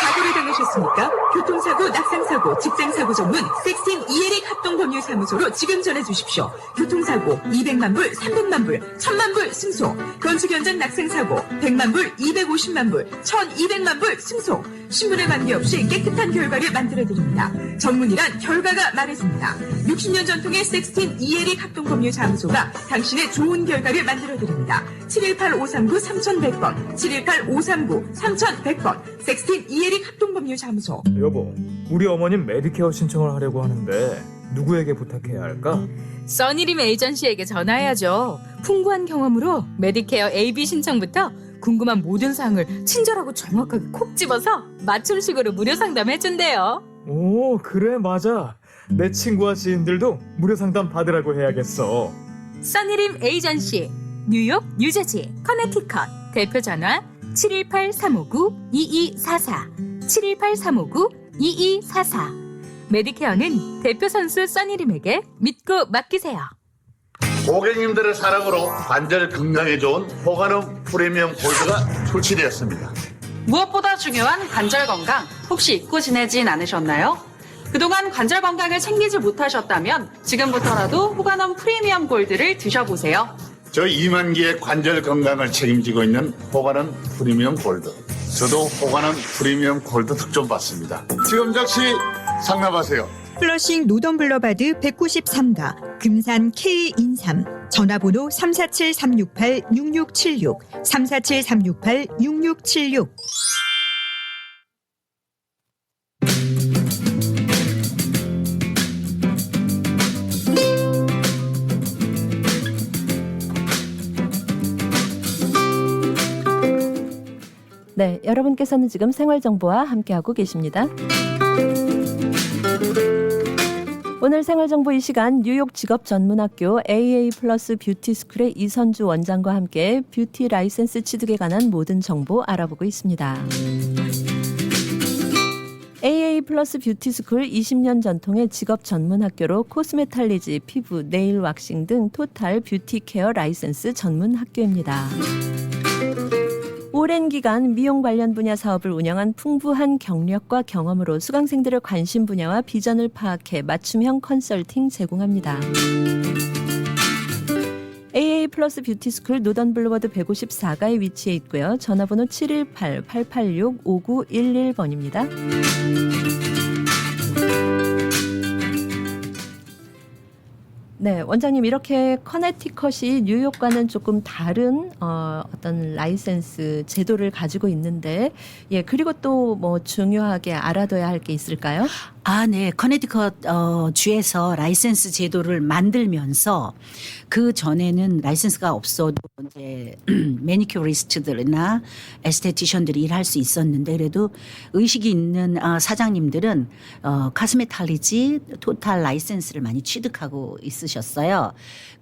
사고를 당하셨습니까? 교통사고, 낙상사고, 직장사고 전문 섹스틴 이에릭 합동법률사무소로 지금 전해주십시오. 교통사고 200만 불, 300만 불, 1000만 불 승소. 건축 현장 낙상사고 100만 불, 250만 불, 1200만 불 승소. 신분에 관계없이 깨끗한 결과를 만들어드립니다. 전문이란 결과가 말해줍니다. 60년 전통의 섹스틴 이에릭 합동법률사무소가 당신의 좋은 결과를 만들어드립니다. 718-539-3100번, 718-539-3100번, 섹스틴 이에릭 합동법률사무소. 여보, 우리 어머님 메디케어 신청을 하려고 하는데 누구에게 부탁해야 할까? 써니림 에이전시에게 전화해야죠. 풍부한 경험으로 메디케어 AB 신청부터 궁금한 모든 사항을 친절하고 정확하게 콕 집어서 맞춤식으로 무료 상담해준대요. 오, 그래, 맞아. 내 친구와 지인들도 무료 상담 받으라고 해야겠어. 써니림 에이전시, 뉴욕, 뉴저지, 커네티컷. 대표 전화 718-359-2244, 718-359-2244. 메디케어는 대표 선수 써니림에게 믿고 맡기세요. 고객님들의 사랑으로 관절 건강에 좋은 호가놈 프리미엄 골드가 출시되었습니다. 무엇보다 중요한 관절 건강 혹시 잊고 지내진 않으셨나요? 그동안 관절 건강을 챙기지 못하셨다면 지금부터라도 호가놈 프리미엄 골드를 드셔보세요. 저희 2만 개의 관절 건강을 책임지고 있는 호가놈 프리미엄 골드. 저도 호가놈 프리미엄 골드 특종 받습니다. 지금 즉시 상담하세요. 플러싱 노던블러바드 193가, 금산 K인삼, 전화번호 347-368-6676, 347-368-6676. 네, 여러분께서는 지금 생활정보와 함께하고 계십니다. 오늘 생활정보 이 시간 뉴욕 직업전문학교 AA 플러스 뷰티스쿨의 이선주 원장과 함께 뷰티 라이센스 취득에 관한 모든 정보 알아보고 있습니다. AA 플러스 뷰티스쿨 20년 전통의 직업전문학교로 코스메탈리지, 피부, 네일 왁싱 등 토탈 뷰티 케어 라이센스 전문학교입니다. 오랜 기간 미용 관련 분야 사업을 운영한 풍부한 경력과 경험으로 수강생들의 관심 분야와 비전을 파악해 맞춤형 컨설팅 제공합니다. AA 플러스 뷰티스쿨 노던 블루워드 154가에 위치해 있고요. 전화번호 718-886-5911번입니다. 네, 원장님 이렇게 커네티컷이 뉴욕과는 조금 다른 어떤 라이센스 제도를 가지고 있는데, 예, 그리고 또 뭐 중요하게 알아둬야 할 게 있을까요? 아, 네. 커네티컷 주에서 라이센스 제도를 만들면서 그 전에는 라이센스가 없어도 이제 매니큐리스트들이나 에스테티션들이 일할 수 있었는데, 그래도 의식이 있는 사장님들은 카스메탈리지 토탈 라이센스를 많이 취득하고 있으셨어요.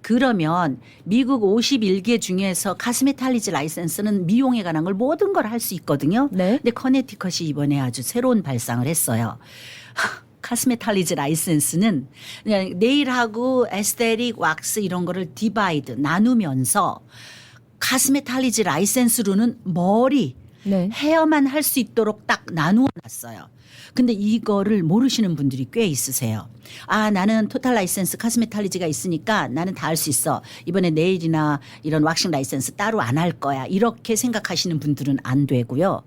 그러면 미국 51개 중에서 카스메탈리지 라이센스는 미용에 관한 걸 모든 걸 할 수 있거든요. 네. 근데 커네티컷이 이번에 아주 새로운 발상을 했어요. 카스메탈리지 라이센스는 그냥 네일하고 에스테틱, 왁스 이런 거를 디바이드 나누면서 카스메탈리지 라이센스로는 머리, 네. 헤어만 할 수 있도록 딱 나누어 놨어요. 근데 이거를 모르시는 분들이 꽤 있으세요. 아, 나는 토탈 라이센스 카스메탈리지가 있으니까 나는 다 할 수 있어. 이번에 네일이나 이런 왁싱 라이센스 따로 안 할 거야. 이렇게 생각하시는 분들은 안 되고요.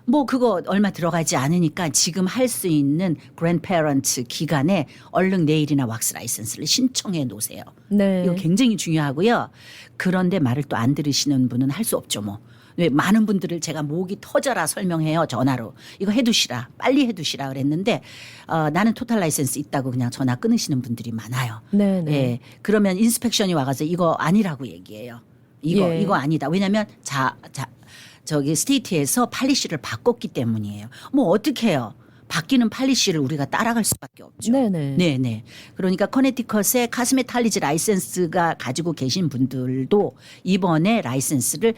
뭐 그거 얼마 들어가지 않으니까 지금 할 수 있는 그랜드페런트 기간에 얼른 네일이나 왁스 라이센스를 신청해 놓으세요. 네. 이거 굉장히 중요하고요. 그런데 말을 또 안 들으시는 분은 할 수 없죠 뭐. 왜 많은 분들을 제가 목이 터져라 설명해요. 전화로. 이거 해두시라. 빨리 해두시라 그랬는데 나는 토탈 라이센스 있다고 그냥 전화 끊으시는 분들이 많아요. 네, 네. 예. 그러면 인스펙션이 와가지고 이거 아니라고 얘기해요. 이거 아니다. 왜냐하면 저기 스테이트에서 팔리시를 바꿨기 때문이에요. 뭐 어떻게 해요? 바뀌는 팔리시를 우리가 따라갈 수밖에 없죠. 네네. 네네. 그러니까 커네티컷의 카스메탈리지 라이센스가 가지고 계신 분들도 이번에 라이센스를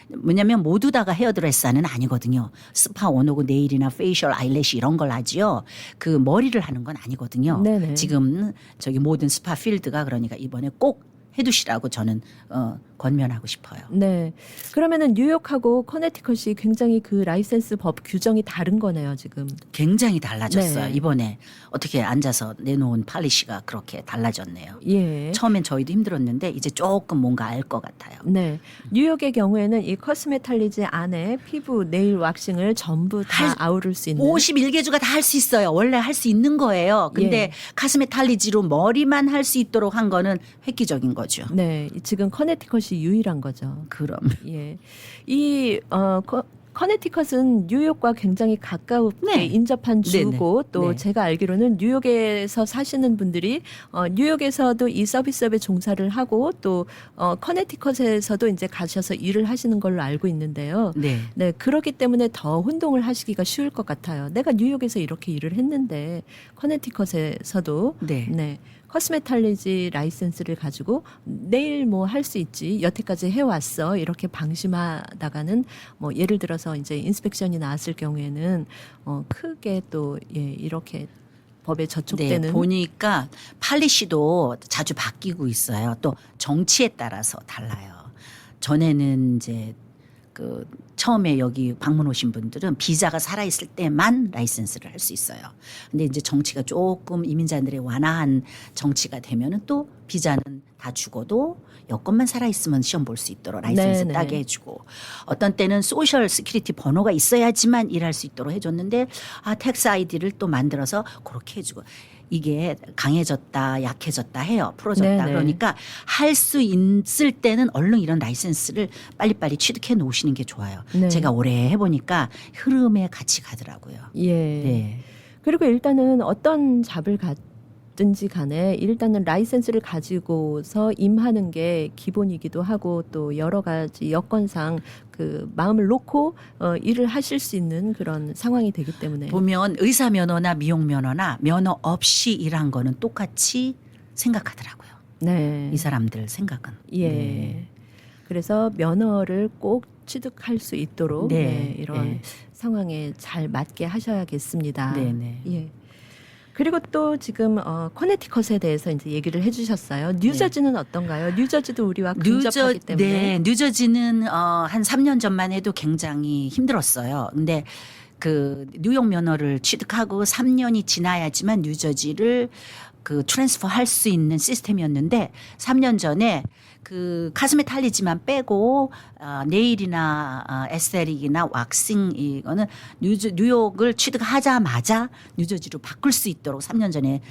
뭐냐면 모두 다가 헤어드레서는 아니거든요. 스파 원하고 네일이나 페이셜 아이래쉬 이런 걸 하지요. 그 머리를 하는 건 아니거든요. 네네. 지금 저기 모든 스파 필드가 그러니까 이번에 꼭 해두시라고 저는 권면하고 싶어요. 네. 그러면은 뉴욕하고 커네티컷이 굉장히 그 라이센스 법 규정이 다른 거네요, 지금. 굉장히 달라졌어요. 네. 이번에 어떻게 앉아서 내놓은 팔리시가 그렇게 달라졌네요. 예. 처음엔 저희도 힘들었는데 이제 조금 뭔가 알 것 같아요. 네. 뉴욕의 경우에는 이 커스메탈리지 안에 피부, 네일 왁싱을 전부 다 아우를 수 있는 51개주가 다 할 수 있어요. 원래 할 수 있는 거예요. 근데 예. 카스메탈리지로 머리만 할 수 있도록 한 거는 획기적인 거죠. 네. 지금 커네티컷이 유일한 거죠. 그럼. 예. 이 커네티컷은 뉴욕과 굉장히 가깝게 네. 인접한 주고 네네. 또 네. 제가 알기로는 뉴욕에서 사시는 분들이 뉴욕에서도 이 서비스업에 종사를 하고 또 커네티컷에서도 이제 가셔서 일을 하시는 걸로 알고 있는데요. 네. 네, 그렇기 때문에 더 혼동을 하시기가 쉬울 것 같아요. 내가 뉴욕에서 이렇게 일을 했는데 커네티컷에서도 네. 커스메탈리지 라이센스를 가지고 내일 뭐 할 수 있지 여태까지 해왔어 이렇게 방심하다가는 뭐 예를 들어서 이제 인스펙션이 나왔을 경우에는 크게 또 이렇게 법에 저촉되는 네, 보니까 팔리시도 자주 바뀌고 있어요. 또 정치에 따라서 달라요. 전에는 이제 그 처음에 여기 방문 오신 분들은 비자가 살아있을 때만 라이센스를 할 수 있어요. 근데 이제 정치가 조금 이민자들의 완화한 정치가 되면은 또 비자는 다 죽어도 여권만 살아있으면 시험 볼 수 있도록 라이센스 네네. 따게 해주고 어떤 때는 소셜 시큐리티 번호가 있어야지만 일할 수 있도록 해줬는데 텍스 아이디를 또 만들어서 그렇게 해주고 이게 강해졌다 약해졌다 해요. 풀어졌다. 네네. 그러니까 할 수 있을 때는 얼른 이런 라이센스를 빨리빨리 취득해 놓으시는 게 좋아요. 네. 제가 오래 해보니까 흐름에 같이 가더라고요. 예. 네. 그리고 일단은 어떤 잡을 갖든지 간에 일단은 라이센스를 가지고서 임하는 게 기본이기도 하고 또 여러 가지 여건상 그 마음을 놓고 일을 하실 수 있는 그런 상황이 되기 때문에 보면 의사 면허나 미용 면허나 면허 없이 일한 거는 똑같이 생각하더라고요. 네. 이 사람들 생각은. 예. 네. 그래서 면허를 꼭 취득할 수 있도록 네. 이런 네. 상황에 잘 맞게 하셔야겠습니다. 네네. 예. 그리고 또 지금 커네티컷에 대해서 이제 얘기를 해주셨어요. 뉴저지는 어떤가요? 뉴저지도 우리와 근접하기 때문에. 네, 뉴저지는 한 3년 전만 해도 굉장히 힘들었어요. 근데 그 뉴욕 면허를 취득하고 3년이 지나야지만 뉴저지를 그 트랜스퍼 할 수 있는 시스템이었는데 3년 전에 그 카스메탈리지만 빼고 네일이나 에스테릭이나 왁싱 이거는 뉴욕을 취득하자마자 뉴저지로 바꿀 수 있도록 3년 전에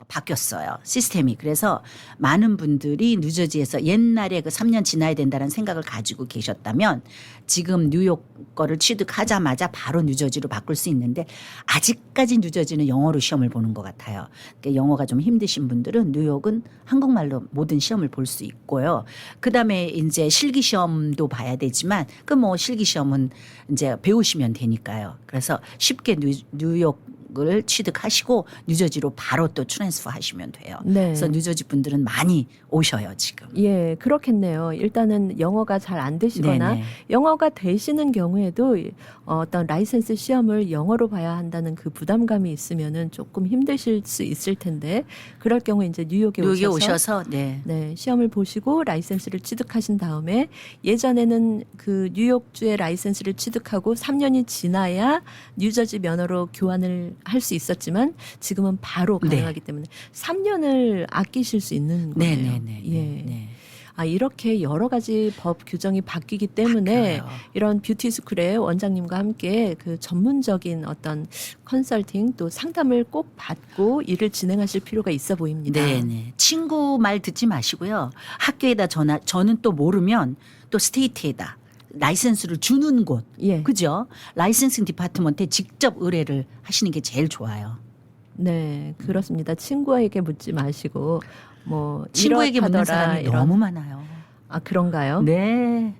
바뀌었어요. 시스템이. 그래서 많은 분들이 뉴저지에서 옛날에 그 3년 지나야 된다는 생각을 가지고 계셨다면 지금 뉴욕 거를 취득하자마자 바로 뉴저지로 바꿀 수 있는데 아직까지 뉴저지는 영어로 시험을 보는 것 같아요. 그러니까 영어가 좀 힘드신 분들은 뉴욕은 한국말로 모든 시험을 볼 수 있고요. 그다음에 이제 실기 시험도 봐야 되지만 그 뭐 실기 시험은 이제 배우시면 되니까요. 그래서 쉽게 뉴욕을 취득하시고 뉴저지로 바로 또 트랜스퍼 하시면 돼요. 네. 그래서 뉴저지 분들은 많이 오셔요, 지금. 예, 그렇겠네요. 일단은 영어가 잘 안 되시거나 네네. 영어가 되시는 경우에도 어떤 라이센스 시험을 영어로 봐야 한다는 그 부담감이 있으면은 조금 힘드실 수 있을 텐데 그럴 경우에 이제 뉴욕에 오셔서 네. 네, 시험을 보시고 라이센스를 취득하신 다음에 예전에는 그 뉴욕주의 라이센스를 취득하고 3년이 지나야 뉴저지 면허로 교환을 할 수 있었지만 지금은 바로 네. 가능하기 때문에 3년을 아끼실 수 있는 거예요. 네네네. 예. 네. 이렇게 여러 가지 법 규정이 바뀌기 때문에 바뀌어요. 이런 뷰티 스쿨의 원장님과 함께 그 전문적인 어떤 컨설팅 또 상담을 꼭 받고 일을 진행하실 필요가 있어 보입니다. 네네. 친구 말 듣지 마시고요. 학교에다 저는 또 모르면 또 스테이트에다 라이센스를 주는 곳. 예. 그죠? 라이센싱 디파트먼트에 직접 의뢰를 하시는 게 제일 좋아요. 네, 그렇습니다. 친구에게 묻지 마시고 뭐 친구에게 묻는 이렇다더라 사람이 이런. 너무 많아요. 그런가요? 네.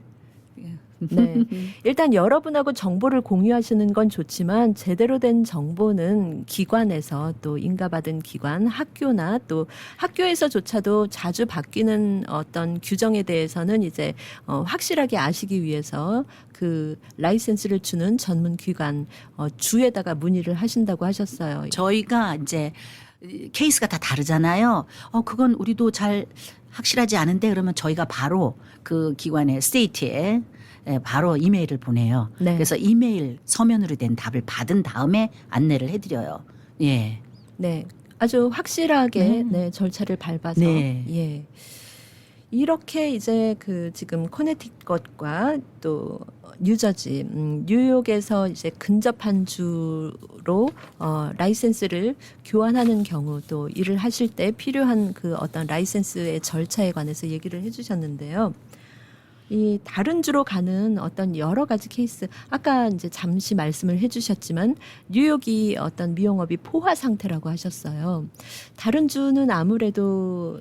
네. 일단 여러분하고 정보를 공유하시는 건 좋지만 제대로 된 정보는 기관에서 또 인가받은 기관, 학교나 또 학교에서조차도 자주 바뀌는 어떤 규정에 대해서는 이제 확실하게 아시기 위해서 그 라이센스를 주는 전문 기관 주에다가 문의를 하신다고 하셨어요. 저희가 이제 케이스가 다 다르잖아요. 그건 우리도 잘 확실하지 않은데 그러면 저희가 바로 그 기관의 스테이트에 바로 이메일을 보내요. 네. 그래서 이메일 서면으로 된 답을 받은 다음에 안내를 해드려요. 예. 네. 아주 확실하게 네, 절차를 밟아서 네. 예. 이렇게 이제 그 지금 코네티컷과 또 뉴저지, 뉴욕에서 이제 근접한 주로 라이센스를 교환하는 경우 또 일을 하실 때 필요한 그 어떤 라이센스의 절차에 관해서 얘기를 해주셨는데요. 이 다른 주로 가는 어떤 여러 가지 케이스, 아까 이제 잠시 말씀을 해주셨지만 뉴욕이 어떤 미용업이 포화 상태라고 하셨어요. 다른 주는 아무래도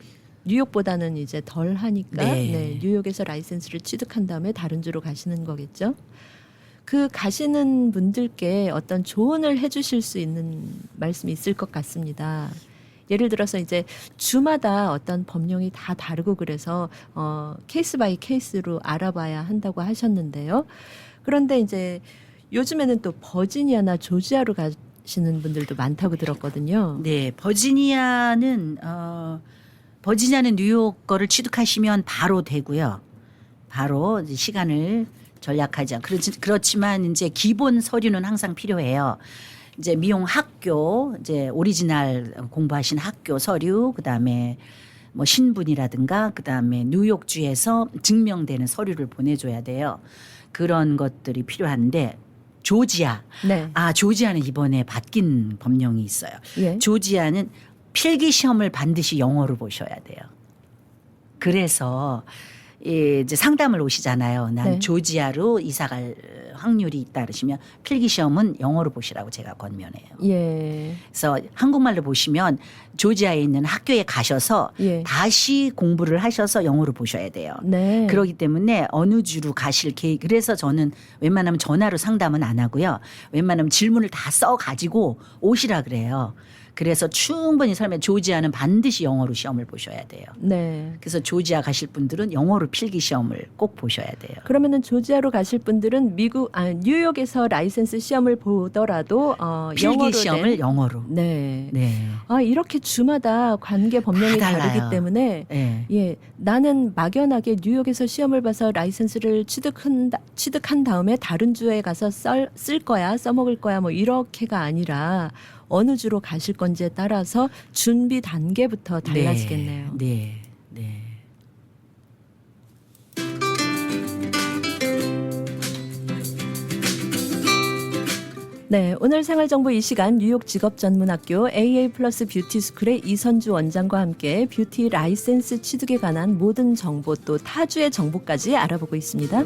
뉴욕보다는 이제 덜 하니까 네, 뉴욕에서 라이센스를 취득한 다음에 다른 주로 가시는 거겠죠. 그 가시는 분들께 어떤 조언을 해주실 수 있는 말씀이 있을 것 같습니다. 예를 들어서 이제 주마다 어떤 법령이 다 다르고 그래서 케이스 바이 케이스로 알아봐야 한다고 하셨는데요. 그런데 이제 요즘에는 또 버지니아나 조지아로 가시는 분들도 많다고 들었거든요. 네, 버지니아는 뉴욕 거를 취득하시면 바로 되고요. 바로 이제 시간을 전략하지 않고 그렇지만 이제 기본 서류는 항상 필요해요. 이제 미용 학교, 이제 오리지널 공부하신 학교 서류, 그다음에 뭐 신분이라든가 그다음에 뉴욕주에서 증명되는 서류를 보내줘야 돼요. 그런 것들이 필요한데 조지아, 네. 조지아는 이번에 바뀐 법령이 있어요. 예. 조지아는 필기 시험을 반드시 영어로 보셔야 돼요. 그래서 이제 상담을 오시잖아요. 난 네. 조지아로 이사갈 확률이 있다 그러시면 필기 시험은 영어로 보시라고 제가 권면해요. 예. 그래서 한국말로 보시면 조지아에 있는 학교에 가셔서 예. 다시 공부를 하셔서 영어로 보셔야 돼요. 네. 그렇기 때문에 어느 주로 가실 계획, 그래서 저는 웬만하면 전화로 상담은 안 하고요. 웬만하면 질문을 다 써 가지고 오시라 그래요. 그래서 충분히 설명, 조지아는 반드시 영어로 시험을 보셔야 돼요. 네. 그래서 조지아 가실 분들은 영어로 필기 시험을 꼭 보셔야 돼요. 그러면은 조지아로 가실 분들은 뉴욕에서 라이센스 시험을 보더라도 필기 영어로 시험을 된, 영어로. 네. 네. 이렇게 주마다 관계 법령이 다 다르기 달라요. 때문에 네. 예, 나는 막연하게 뉴욕에서 시험을 봐서 라이센스를 취득한 다음에 다른 주에 가서 쓸 거야, 써먹을 거야 뭐 이렇게가 아니라 어느 주로 가실 건지에 따라서 준비 단계부터 달라지겠네요. 네. 네. 네, 오늘 생활정보 이 시간 뉴욕 직업전문학교 AA 플러스 뷰티스쿨의 이선주 원장과 함께 뷰티 라이센스 취득에 관한 모든 정보 또 타주의 정보까지 알아보고 있습니다.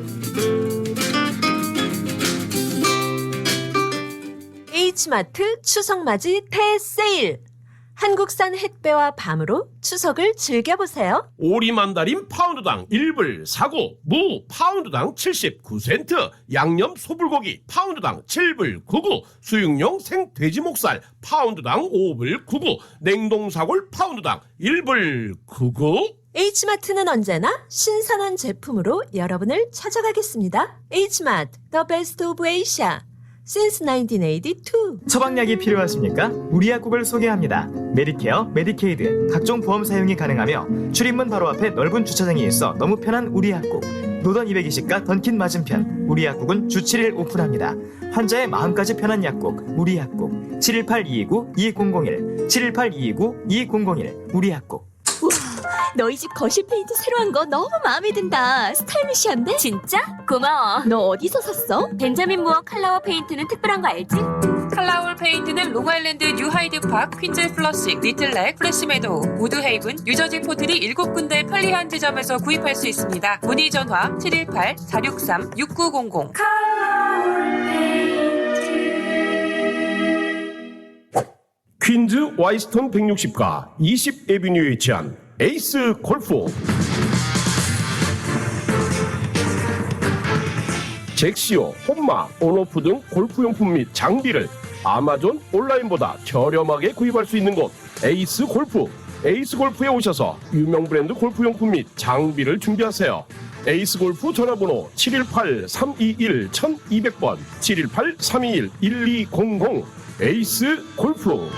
H마트 추석맞이 대세일. 한국산 햇배와 밤으로 추석을 즐겨보세요. 오리만다린 파운드당 1불 사고, 무 파운드당 79센트, 양념 소불고기 파운드당 7불 99, 수육용 생돼지목살 파운드당 5불 99, 냉동사골 파운드당 1불 99. H마트는 언제나 신선한 제품으로 여러분을 찾아가겠습니다. H마트, The Best of Asia. Since 1982. 처방약이 필요하십니까? 우리 약국을 소개합니다. 메디케어, 메디케이드, 각종 보험 사용이 가능하며 출입문 바로 앞에 넓은 주차장이 있어 너무 편한 우리 약국. 노던 220가 던킨 맞은편 우리 약국은 주 7일 오픈합니다. 환자의 마음까지 편한 약국 우리 약국 718-229-2001 718-229-2001 우리 약국. 너희 집 거실 페인트 새로 한 거 너무 마음에 든다. 스타일리시한데? 진짜? 고마워. 너 어디서 샀어? 벤자민 무어 칼라워 페인트는 특별한 거 알지? 칼라울 페인트는 롱아일랜드 뉴하이드파크, 퀸즈 플러식, 리틀렉, 플래시메도우, 우드헤이븐, 뉴저지 포트리 7군데 편리한 지점에서 구입할 수 있습니다. 문의 전화 718-463-6900. 퀸즈 와이스턴 160가 20에비뉴에 위치한 에이스 골프. 잭시오, 홈마, 온오프 등 골프용품 및 장비를 아마존 온라인보다 저렴하게 구입할 수 있는 곳 에이스 골프. 에이스 골프에 오셔서 유명 브랜드 골프용품 및 장비를 준비하세요. 에이스 골프 전화번호 718-321-1200번 718-321-1200 에이스 골프.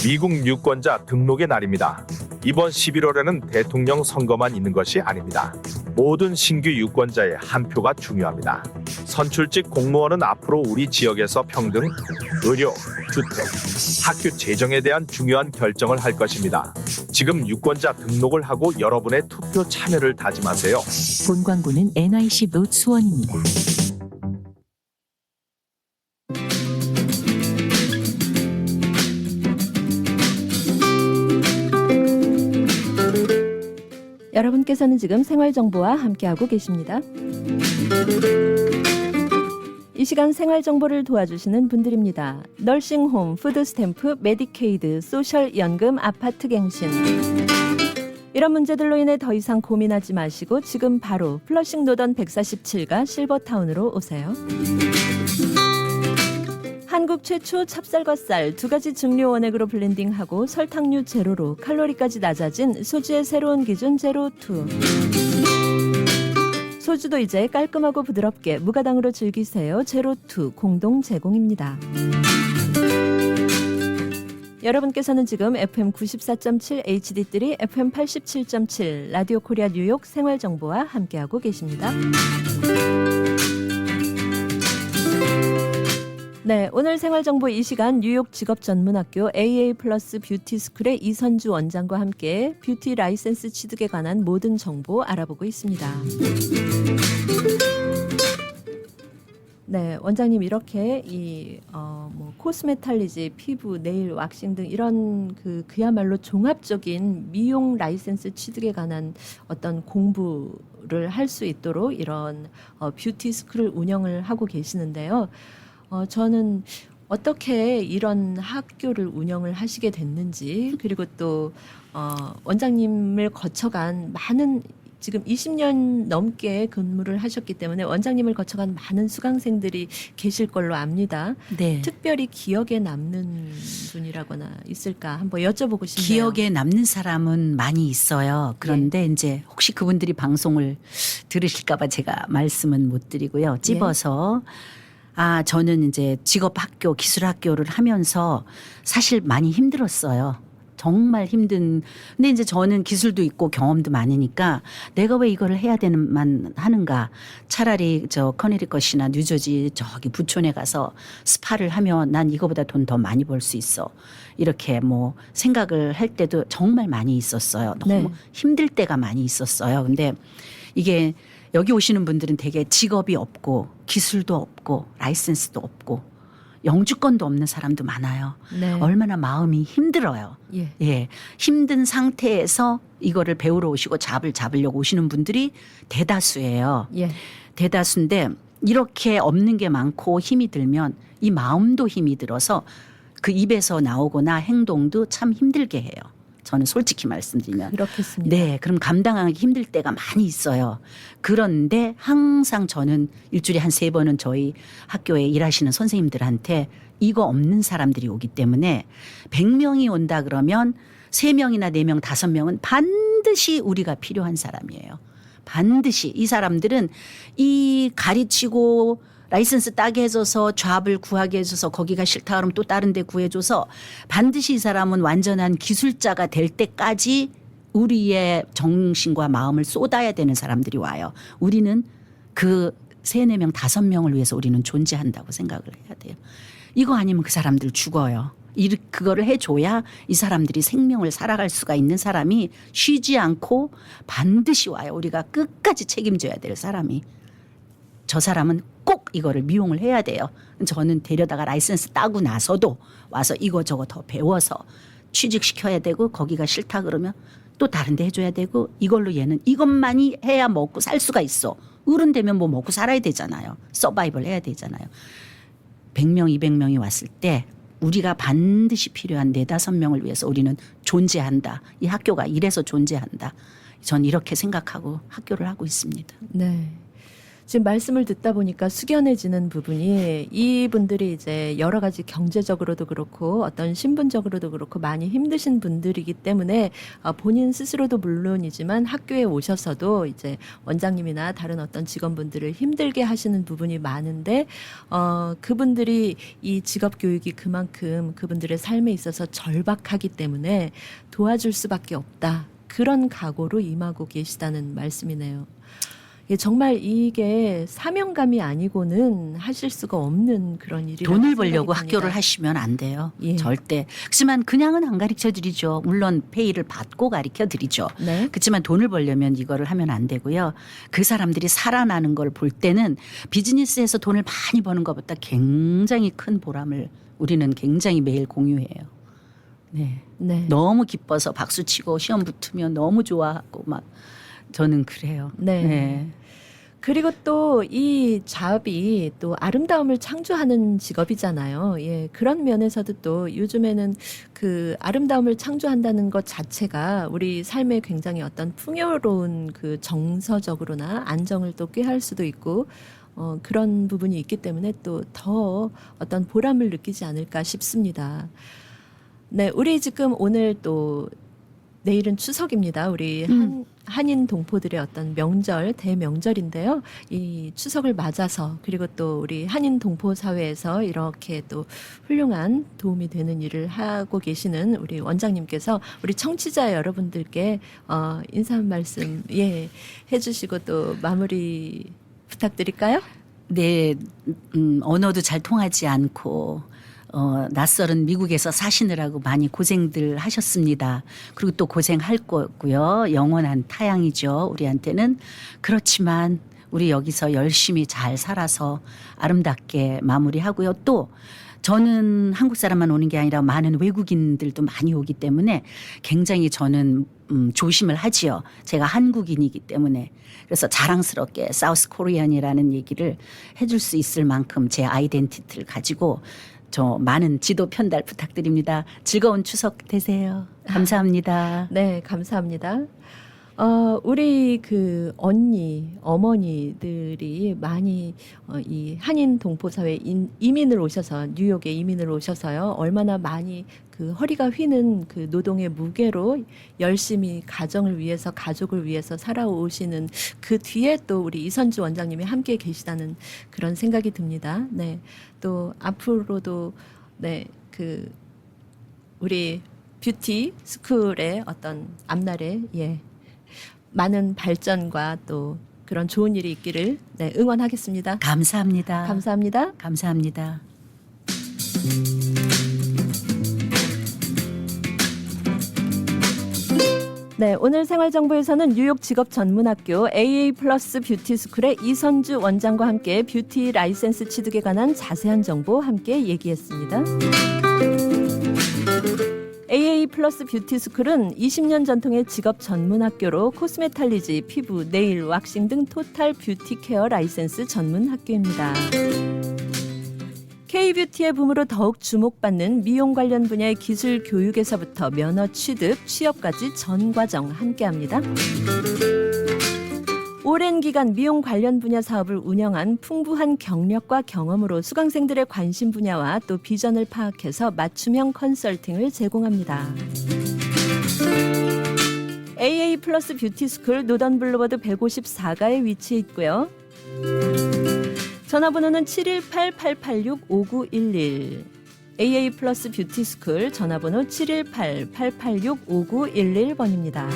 미국 유권자 등록의 날입니다. 이번 11월에는 대통령 선거만 있는 것이 아닙니다. 모든 신규 유권자의 한 표가 중요합니다. 선출직 공무원은 앞으로 우리 지역에서 평등, 의료, 주택, 학교 재정에 대한 중요한 결정을 할 것입니다. 지금 유권자 등록을 하고 여러분의 투표 참여를 다짐하세요. 본 광고는 NYC 노 수원입니다. 여러분께서는 지금 생활정보와 함께하고 계십니다. 이 시간 생활정보를 도와주시는 분들입니다. 널싱홈, 푸드스탬프, 메디케이드, 소셜연금, 아파트갱신. 이런 문제들로 인해 더 이상 고민하지 마시고 지금 바로 플러싱 노던 147가 실버타운으로 오세요. 한국 최초 찹쌀과쌀 2가지 증류 원액으로 블렌딩하고 설탕류 제로로 칼로리까지 낮아진 소주의 새로운 기준 제로2. 소주도 이제 깔끔하고 부드럽게 무가당으로 즐기세요. 제로2 공동 제공입니다. 여러분께서는 지금 FM 94.7 HD3, FM 87.7 라디오 코리아 뉴욕 생활정보와 함께하고 계십니다. 네, 오늘 생활정보 이 시간 뉴욕 직업전문학교 AA 플러스 뷰티스쿨의 이선주 원장과 함께 뷰티 라이센스 취득에 관한 모든 정보 알아보고 있습니다. 네, 원장님 이렇게 코스메탈리지, 피부, 네일, 왁싱 등 이런 그야말로 종합적인 미용 라이센스 취득에 관한 어떤 공부를 할 수 있도록 이런 뷰티 스쿨을 운영을 하고 계시는데요. 저는 어떻게 이런 학교를 운영을 하시게 됐는지, 그리고 또 원장님을 거쳐간 많은, 지금 20년 넘게 근무를 하셨기 때문에 원장님을 거쳐간 많은 수강생들이 계실 걸로 압니다. 네. 특별히 기억에 남는 분이라거나 있을까 한번 여쭤보고 싶네요. 기억에 남는 사람은 많이 있어요. 그런데 이제 혹시 그분들이 방송을 들으실까 봐 제가 말씀은 못 드리고요. 찝어서 저는 이제 직업학교, 기술학교를 하면서 사실 많이 힘들었어요. 정말 힘든. 근데 이제 저는 기술도 있고 경험도 많으니까 내가 왜 이거를 해야 되는만 하는가. 차라리 저 커네리컷이나 뉴저지 저기 부촌에 가서 스파를 하면 난 이거보다 돈 더 많이 벌 수 있어. 이렇게 생각을 할 때도 정말 많이 있었어요. 너무 힘들 때가 많이 있었어요. 근데 이게 여기 오시는 분들은 되게 직업이 없고 기술도 없고 라이센스도 없고 영주권도 없는 사람도 많아요. 네. 얼마나 마음이 힘들어요. 예. 힘든 상태에서 이거를 배우러 오시고 잡을 잡으려고 오시는 분들이 대다수예요. 대다수인데 이렇게 없는 게 많고 힘이 들면 이 마음도 힘이 들어서 그 입에서 나오거나 행동도 참 힘들게 해요. 저는 솔직히 말씀드리면. 그렇겠습니다. 네, 그럼 감당하기 힘들 때가 많이 있어요. 그런데 항상 저는 일주일에 한 3번은 저희 학교에 일하시는 선생님들한테 이거 없는 사람들이 오기 때문에 100명이 온다 그러면 3명이나 4명, 5명은 반드시 우리가 필요한 사람이에요. 반드시. 이 사람들은 이 가르치고 라이센스 따게 해줘서 잡을 구하게 해줘서 거기가 싫다 그러면 또 다른 데 구해줘서 반드시 이 사람은 완전한 기술자가 될 때까지 우리의 정신과 마음을 쏟아야 되는 사람들이 와요. 우리는 그 3, 4명, 5명을 위해서 우리는 존재한다고 생각을 해야 돼요. 이거 아니면 그 사람들 죽어요. 그거를 해줘야 이 사람들이 생명을 살아갈 수가 있는 사람이 쉬지 않고 반드시 와요. 우리가 끝까지 책임져야 될 사람이. 저 사람은 꼭 이거를 미용을 해야 돼요. 저는 데려다가 라이센스 따고 나서도 와서 이거저거 더 배워서 취직시켜야 되고 거기가 싫다 그러면 또 다른 데 해줘야 되고 이걸로 얘는 이것만이 해야 먹고 살 수가 있어. 어른 되면 먹고 살아야 되잖아요. 서바이벌 해야 되잖아요. 100명, 200명이 왔을 때 우리가 반드시 필요한 4, 5명을 위해서 우리는 존재한다. 이 학교가 이래서 존재한다. 전 이렇게 생각하고 학교를 하고 있습니다. 네. 지금 말씀을 듣다 보니까 숙연해지는 부분이 이분들이 이제 여러 가지 경제적으로도 그렇고 어떤 신분적으로도 그렇고 많이 힘드신 분들이기 때문에 본인 스스로도 물론이지만 학교에 오셔서도 이제 원장님이나 다른 어떤 직원분들을 힘들게 하시는 부분이 많은데 그분들이 이 직업 교육이 그만큼 그분들의 삶에 있어서 절박하기 때문에 도와줄 수밖에 없다. 그런 각오로 임하고 계시다는 말씀이네요. 예, 정말 이게 사명감이 아니고는 하실 수가 없는 그런 일이라고 돈을 생각이 벌려고 듭니다. 학교를 하시면 안 돼요. 예. 절대. 그렇지만 그냥은 안 가르쳐 드리죠. 물론 페이를 받고 가르쳐 드리죠. 네. 그렇지만 돈을 벌려면 이거를 하면 안 되고요. 그 사람들이 살아나는 걸 볼 때는 비즈니스에서 돈을 많이 버는 것보다 굉장히 큰 보람을 우리는 굉장히 매일 공유해요. 네. 네. 너무 기뻐서 박수 치고 시험 붙으면 너무 좋아하고 막 저는 그래요. 네. 그리고 또 이 잡이 또 아름다움을 창조하는 직업이잖아요. 예, 그런 면에서도 또 요즘에는 그 아름다움을 창조한다는 것 자체가 우리 삶에 굉장히 어떤 풍요로운 그 정서적으로나 안정을 또 꾀할 수도 있고 그런 부분이 있기 때문에 또 더 어떤 보람을 느끼지 않을까 싶습니다. 네, 우리 지금 오늘 또 내일은 추석입니다. 우리 한인 동포들의 어떤 명절, 대명절인데요. 이 추석을 맞아서 그리고 또 우리 한인 동포 사회에서 이렇게 또 훌륭한 도움이 되는 일을 하고 계시는 우리 원장님께서 우리 청취자 여러분들께 인사 한 말씀 해주시고 또 마무리 부탁드릴까요? 네, 언어도 잘 통하지 않고 낯설은 미국에서 사시느라고 많이 고생들 하셨습니다. 그리고 또 고생할 거고요. 영원한 타양이죠. 우리한테는. 그렇지만 우리 여기서 열심히 잘 살아서 아름답게 마무리하고요. 또 저는 한국 사람만 오는 게 아니라 많은 외국인들도 많이 오기 때문에 굉장히 저는 조심을 하지요. 제가 한국인이기 때문에. 그래서 자랑스럽게 사우스 코리안이라는 얘기를 해줄 수 있을 만큼 제 아이덴티티를 가지고 저 많은 지도 편달 부탁드립니다. 즐거운 추석 되세요. 감사합니다. 네, 감사합니다. 우리 그 어머니들이 많이 이 한인 동포 사회 이민을 오셔서 뉴욕에 이민을 오셔서요. 얼마나 많이 그 허리가 휘는 그 노동의 무게로 열심히 가정을 위해서 가족을 위해서 살아오시는 그 뒤에 또 우리 이선주 원장님이 함께 계시다는 그런 생각이 듭니다. 네. 또 앞으로도 네, 그 우리 뷰티 스쿨의 어떤 앞날에 많은 발전과 또 그런 좋은 일이 있기를 응원하겠습니다. 감사합니다. 감사합니다. 감사합니다. 네, 오늘 생활정보에서는 뉴욕 직업전문학교 AA 플러스 뷰티스쿨의 이선주 원장과 함께 뷰티 라이센스 취득에 관한 자세한 정보 함께 얘기했습니다. AA 플러스 뷰티스쿨은 20년 전통의 직업 전문학교로 코스메탈리지, 피부, 네일, 왁싱 등 토탈 뷰티 케어 라이센스 전문 학교입니다. K-뷰티의 붐으로 더욱 주목받는 미용 관련 분야의 기술 교육에서부터 면허 취득, 취업까지 전 과정 함께합니다. 오랜 기간 미용 관련 분야 사업을 운영한 풍부한 경력과 경험으로 수강생들의 관심 분야와 또 비전을 파악해서 맞춤형 컨설팅을 제공합니다. AA 플러스 뷰티스쿨 노던 블루버드 154가에 위치해 있고요. 전화번호는 718-886-5911 AA 플러스 뷰티스쿨 전화번호 718-886-5911번입니다.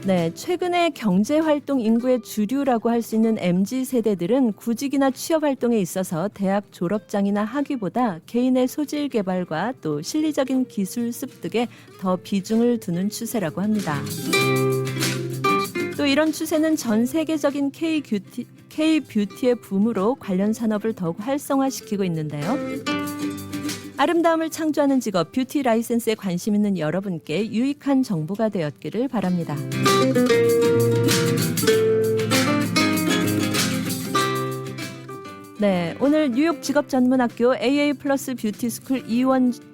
네, 최근에 경제활동 인구의 주류라고 할 수 있는 MZ세대들은 구직이나 취업활동에 있어서 대학 졸업장이나 학위보다 개인의 소질 개발과 또 실리적인 기술 습득에 더 비중을 두는 추세라고 합니다. 또 이런 추세는 전 세계적인 K-뷰티의 붐으로 관련 산업을 더욱 활성화시키고 있는데요. 아름다움을 창조하는 직업 뷰티 라이센스에 관심 있는 여러분께 유익한 정보가 되었기를 바랍니다. 네, 오늘 뉴욕 직업전문학교 AA 플러스 뷰티스쿨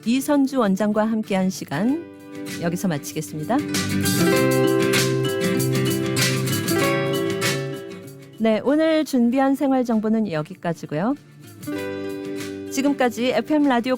이선주 원장과 함께한 시간 여기서 마치겠습니다. 네, 오늘 준비한 생활 정보는 여기까지고요. 지금까지 FM 라디오